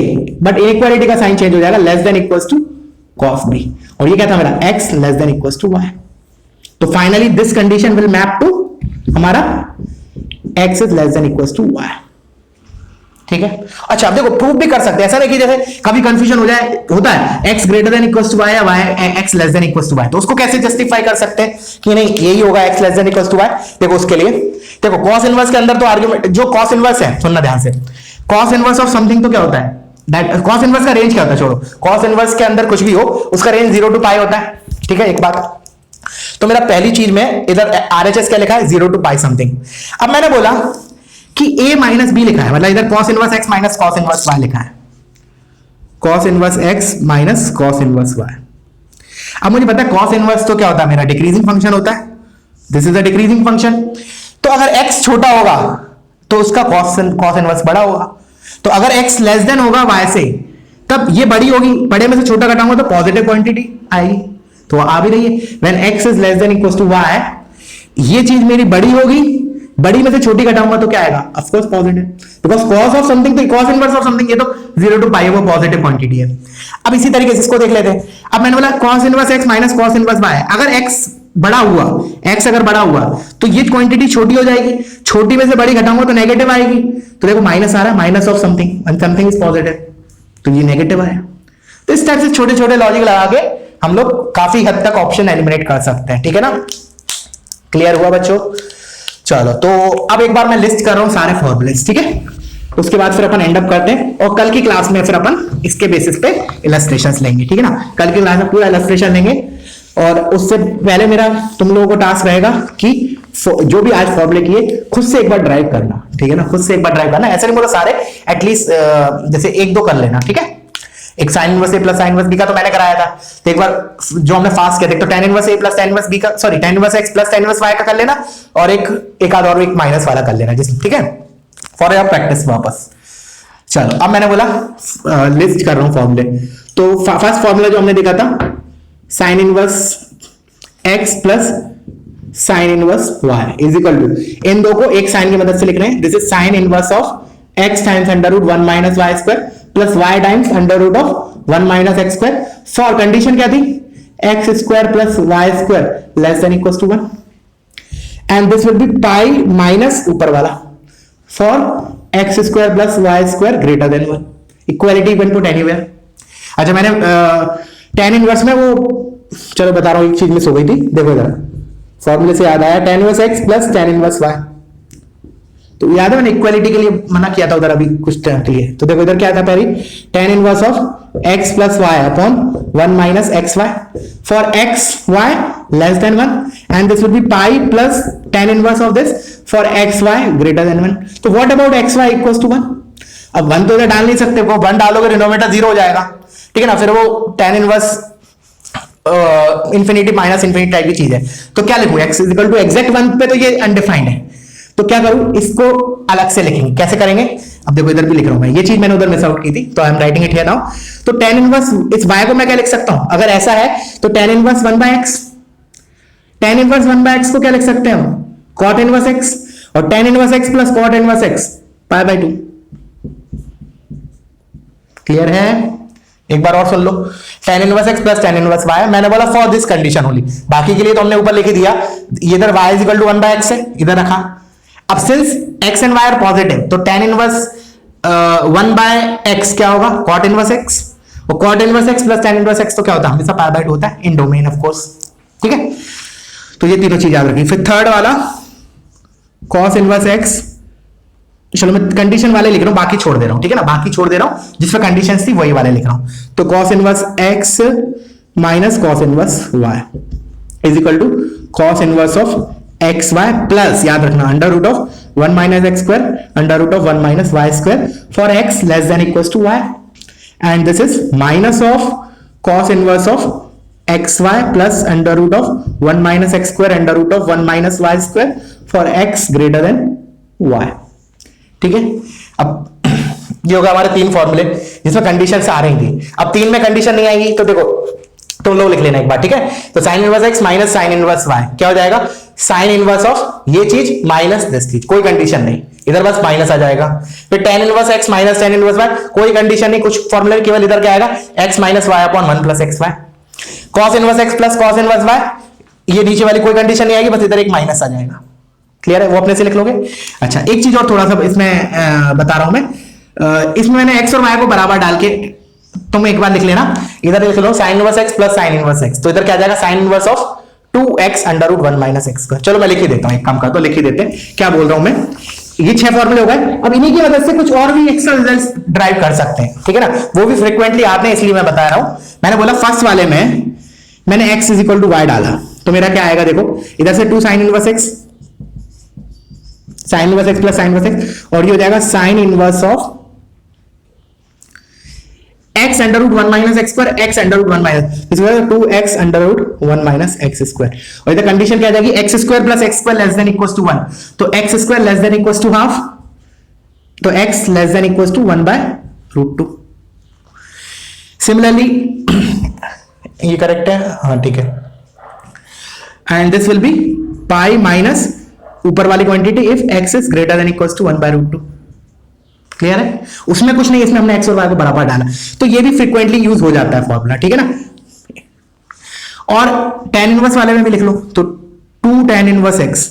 बट इनइक्वालिटी का साइन चेंज हो जाएगा, less than equals to cos b, और ये क्या था मेरा x less than equals to y। तो finally this condition will map to हमारा x is less than equals to y। ठीक है, अच्छा अब देखो प्रूव भी कर सकते हैं, ऐसा नहीं कि जैसे कभी कंफ्यूजन हो जाए, होता है x greater than equals to y या y x less than equals to y, तो उसको कैसे जस्टिफाई कर सकते हैं कि नहीं यही होगा x less than equals to y। देखो उसके लिए देखो cos इनवर्स के अंदर तो आर्गुमेंट, जो cos इनवर्स है, सुनना ध्यान से, cos इनवर्स ऑफ समथिंग तो क्या होता है, दैट cos इनवर्स का रेंज क्या होता है, छोड़ो, cos इनवर्स के अंदर कुछ भी हो उसका रेंज 0 to π होता है। ठीक है, एक बात तो मेरा पहली चीज में इधर RHS क्या लिखा है, 0 to π समथिंग। अब मैंने बोला कि a माइनस b लिखा है, मतलब इधर cos inverse x minus cos inverse y लिखा है, cos inverse x minus cos inverse y। अब मुझे पता है cos इनवर्स तो क्या होता है, मेरा डिक्रीजिंग फंक्शन होता है, this is a decreasing function. तो अगर x छोटा होगा तो उसका cos इनवर्स बड़ा होगा, तो अगर x लेस देन होगा y से, तब ये बड़ी होगी, बड़े में से छोटा घटाऊंगा तो पॉजिटिव क्वांटिटी आएगी, तो आ भी रही है। When x is less than equals to y, ये चीज मेरी बड़ी होगी, बड़ी में से छोटी घटाऊंगा तो क्या आएगा, of course positive, because cos of something, तो cos इनवर्स ऑफ समथिंग, ये तो 0 to π है, वो पॉजिटिव क्वांटिटी है। अब इसी तरीके से इसको देख लेते हैं। अब मैंने बोला cos inverse x minus cos inverse y, अगर x बड़ा हुआ, x अगर बड़ा हुआ तो ये क्वांटिटी छोटी हो जाएगी, छोटी में से बड़ी घटाऊंगा तो नेगेटिव आएगी, तो देखो माइनस आ रहा है, minus of something and something is positive, तो ये नेगेटिव आया। तो इस टाइप से छोटे छोटे लॉजिक लगा के हम लोग काफी हद तक ऑप्शन एलिमिनेट कर सकते हैं। ठीक है ना, क्लियर हुआ बच्चों? चलो तो अब एक बार मैं लिस्ट कर रहा हूं सारे फॉर्मूलेस, ठीक है, उसके बाद फिर अपन एंड अप करते हैं, और कल की क्लास में फिर अपन इसके बेसिस पे इलस्ट्रेशंस लेंगे। ठीक है ना, कल की क्लास में पूरा इलस्ट्रेशन लेंगे, और उससे पहले मेरा तुम लोगों को टास्क रहेगा कि जो भी आज फॉर्मूले किए खुद से एक बार ड्राइव करना। ठीक है ना, खुद से एक बार ड्राइव करना, ऐसा नहीं बोला सारे, एटलीस्ट जैसे एक दो कर लेना। ठीक है, एक sine inverse a plus sine inverse b का तो मैंने कराया था, तो एक बार जो हमने फास्ट किया तो tan inverse a plus tan inverse b का, sorry tan inverse x plus tan inverse y का कर लेना, और एक आध और एक माइनस वाला कर लेना जिस, ठीक है, फॉर योर प्रैक्टिस वापस। चलो अब मैंने बोला लिस्ट कर रहा हूं फॉर्मूले, तो फर्स्ट फॉर्मूला जो हमने देखा था sine inverse x plus sine inverse Y is equal to, इन दो को एक साइन की मदद से लिख रहे हैं, this is sine inverse of x times under root 1 minus Y square plus y times under root of 1 minus x square, for condition क्या थी, x square plus Y square less than equals to 1, and this will be pi minus ऊपर वाला for x square plus Y square greater than 1, equality can put anywhere. अच्छा मैंने tan inverse में वो, चलो बता रहा हूं, एक चीज मिस हो गई थी, देखो जरा फॉर्मूले से याद आया, tan inverse x plus tan inverse y, तो याद है मैंने इक्वालिटी के लिए मना किया था उधर अभी कुछ टाइम के लिए, तो देखो इधर क्या था पहले, tan inverse of x plus y upon 1 minus x y for x y less than 1, and this will be pi plus tan inverse of this for x y greater than 1, तो what about x y equals to 1, अब 1 तो इधर डाल नहीं सकते, वो 1 डालोगे denominator 0 हो जाएगा, ठीक है ना, फिर वो tan inverse infinity minus infinity type की चीज है, तो क्या लिखूं, x is equal to exact 1 पे तो ये अनडिफाइंड है, तो क्या करूं, इसको अलग से लिखेंगे, कैसे करेंगे, अब देखो इधर भी लिख रहा हूं मैं, ये चीज मैंने उधर मिस आउट की थी, तो आई am writing it here now. तो tan इनवर्स इस y को मैं क्या लिख सकता हूं, अगर ऐसा है तो tan inverse 1/x, tan inverse 1/x को क्या लिख सकते हैं हम, cot इनवर्स x, और tan inverse x plus cot inverse x π/2, clear है? एक बार और सुन लो, tan inverse x plus tan inverse y, मैंने बोला फॉर दिस कंडीशन ओनली, बाकी के लिए तो हमने ऊपर लिख दिया, इधर y is equal to 1/x है, इधर रखा। अब since x and y are positive, तो tan इनवर्स 1/x क्या होगा, cot इनवर्स x, और cot inverse x plus tan inverse x तो क्या होता है, हमेशा π/2 होता है इन डोमेन ऑफ कोर्स, ठीक है, तो ये तीनों चीज याद रखिए। फिर थर्ड वाला cos इनवर्स x, चलो मैं कंडीशन वाले लिख रहा हूं, बाकी छोड़ दे रहा हूं, ठीक है ना, बाकी छोड़ दे रहा हूं, जिस पर कंडीशंस थी वही वाले लिख रहा हूं, तो cos inverse x minus cos inverse y is equal to cos inverse of x Y plus, याद रखना, under root of 1 minus x square under root of 1 minus Y square for x less than equals to y, and this is minus of cos inverse of x Y plus under root of 1 minus x square under root of 1 minus Y square for x greater then y। ठीक है। अब ये होगा हमारे 3 फॉर्मूले जिसमें conditions आ रही थी। अब 3 में कंडीशन नहीं आएगी तो देखो तुम लोग लिख लेना एक बार, ठीक है। तो sine inverse x minus sine inverse y क्या हो जाएगा, साइन इनवर्स ऑफ ये चीज माइनस दिस चीज, कोई कंडीशन नहीं, इधर बस माइनस आ जाएगा। फिर tan inverse x minus tan inverse y, कोई कंडीशन नहीं, कुछ फॉर्मूले केवल इधर क्या आएगा, x minus y upon 1 plus x y. Cos inverse x plus cos inverse y, ये नीचे वाली कोई कंडीशन नहीं आएगी, बस इधर एक माइनस आ जाएगा। क्लियर है, वो अपने से लिख लोगे। अच्छा एक चीज और थोड़ा सा इसमें बता रहा हूं मैं, इसमें मैंने एक्स और वाई को बराबर डाल के तुम एक बार लिख लेना, इधर लिख लो sine inverse x plus sine inverse x, तो इधर क्या आ जाएगा sine inverse of 2x under root 1 minus x square. चलो मैं लिख ही देता हूं, एक काम करता हूं लिख ही देते हैं, क्या बोल रहा हूं मैं, ये 6 फॉर्मूले हो गए। अब इन्हीं की मदद से कुछ और भी एक्स्ट्रा रिजल्ट्स ड्राइव कर सकते हैं, ठीक है ना, वो भी फ्रीक्वेंटली आते हैं, इसलिए मैं बता रहा हूं। मैंने बोला फर्स्ट वाले में मैंने x is equal to y डाला, तो मेरा क्या आएगा देखो, इधर से 2 sine inverse x, sine inverse x plus sine inverse x, और ये हो जाएगा sine inverse of x under root 1 minus x square, x under root 1 minus 2x under root 1 minus x square, और इधर कंडीशन क्या आ जाएगी, x square plus x square less than equals to 1, तो X square less than equals to half, तो x less than equals to 1 by root 2। Similarly ये correct है, हाँ ठीक है, and this will be pi minus ऊपर वाली quantity if x is greater than equals to 1 by root 2। Clear है, उसमें कुछ नहीं, इसमें हमने x और y को बराबर डाला, तो ये भी फ्रीक्वेंटली यूज हो जाता है फॉर्मूला, ठीक है ना। और tan इनवर्स वाले में भी लिख लो, तो 2 tan inverse x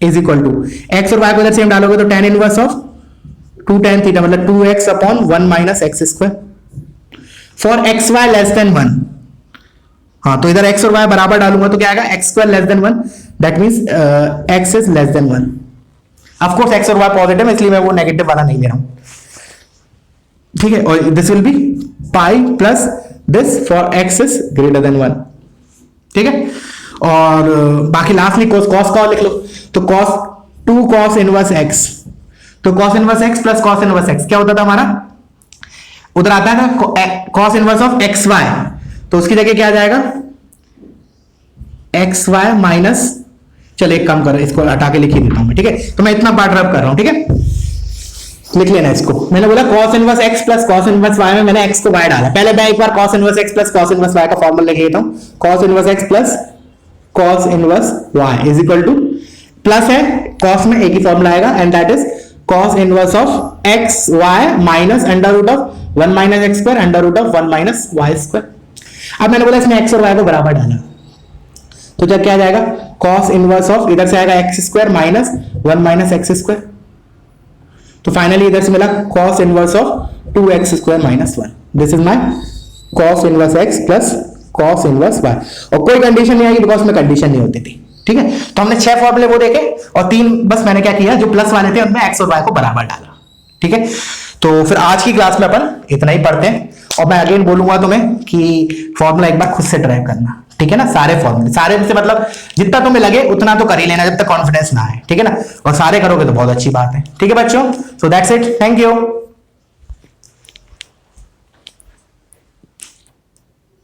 is equal to x और y को इधर सेम डालोगे तो tan inverse of 2 tan theta मतलब 2x upon 1 minus x square for x y less than 1। हाँ तो इधर x और y बराबर डालूंगा तो क्या आएगा, x square less than 1, that means x is less than 1। Of course x और y पॉजिटिव है, इसलिए मैं वो नेगेटिव वाला नहीं ले रहा हूं, ठीक है। और this will be pi plus this for x is greater than 1, ठीक है। और बाकी लास्टली cos का लिख लो, तो cos 2 cos इनवर्स x, तो cos inverse x plus cos inverse x क्या होता था हमारा, उधर आता है ना cos inverse of x y, तो उसकी जगह क्या आ जाएगा एक्स वाई माइनस, चलो एक काम करो इसको हटा के लिख ही देता हूं मैं, ठीक है। तो मैं इतना पार्ट रब कर रहा हूं, ठीक है, लिख लेना इसको। मैंने बोला cos inverse x plus cos inverse y में मैंने x को y डाला, पहले मैं एक बार cos inverse x plus cos inverse y का फॉर्मूला लिख लेता हूं, cos inverse x plus cos inverse y is equal to, plus है cos में एक ही फॉर्मूला आएगा and that is cos inverse of x y minus under root of 1 minus x square under root of 1 minus Y square. अब मैंने बोला इसमें x और y को बराबर डाला, तो जब क्या आ जाएगा cos इनवर्स ऑफ, इधर से आएगा x square minus 1 minus x square, तो फाइनली इधर से मिला cos inverse of 2x square minus 1। This is my cos inverse x plus cos inverse y, और कोई कंडीशन नहीं आई बिकॉज में कंडीशन नहीं होती थी, ठीक है। तो हमने 6 फॉर्मूले वो देखे और 3 बस मैंने क्या किया, जो प्लस वाले थे उनमें x और y को बराबर डाला, ठीक है। तो फिर आज की क्लास में अपन इतना ही पढ़ते हैं, और मैं अगेन बोलूंगा तुम्हें कि फॉर्मूला एक बार खुद से ट्राई करना, ठीक है ना, सारे फॉर्मूले, सारे से मतलब जितना तुम्हें लगे उतना तो कर ही लेना जब तक कॉन्फिडेंस ना आए, ठीक है ना, और सारे करोगे तो बहुत अच्छी बात है, ठीक है बच्चों। So that's it, thank you.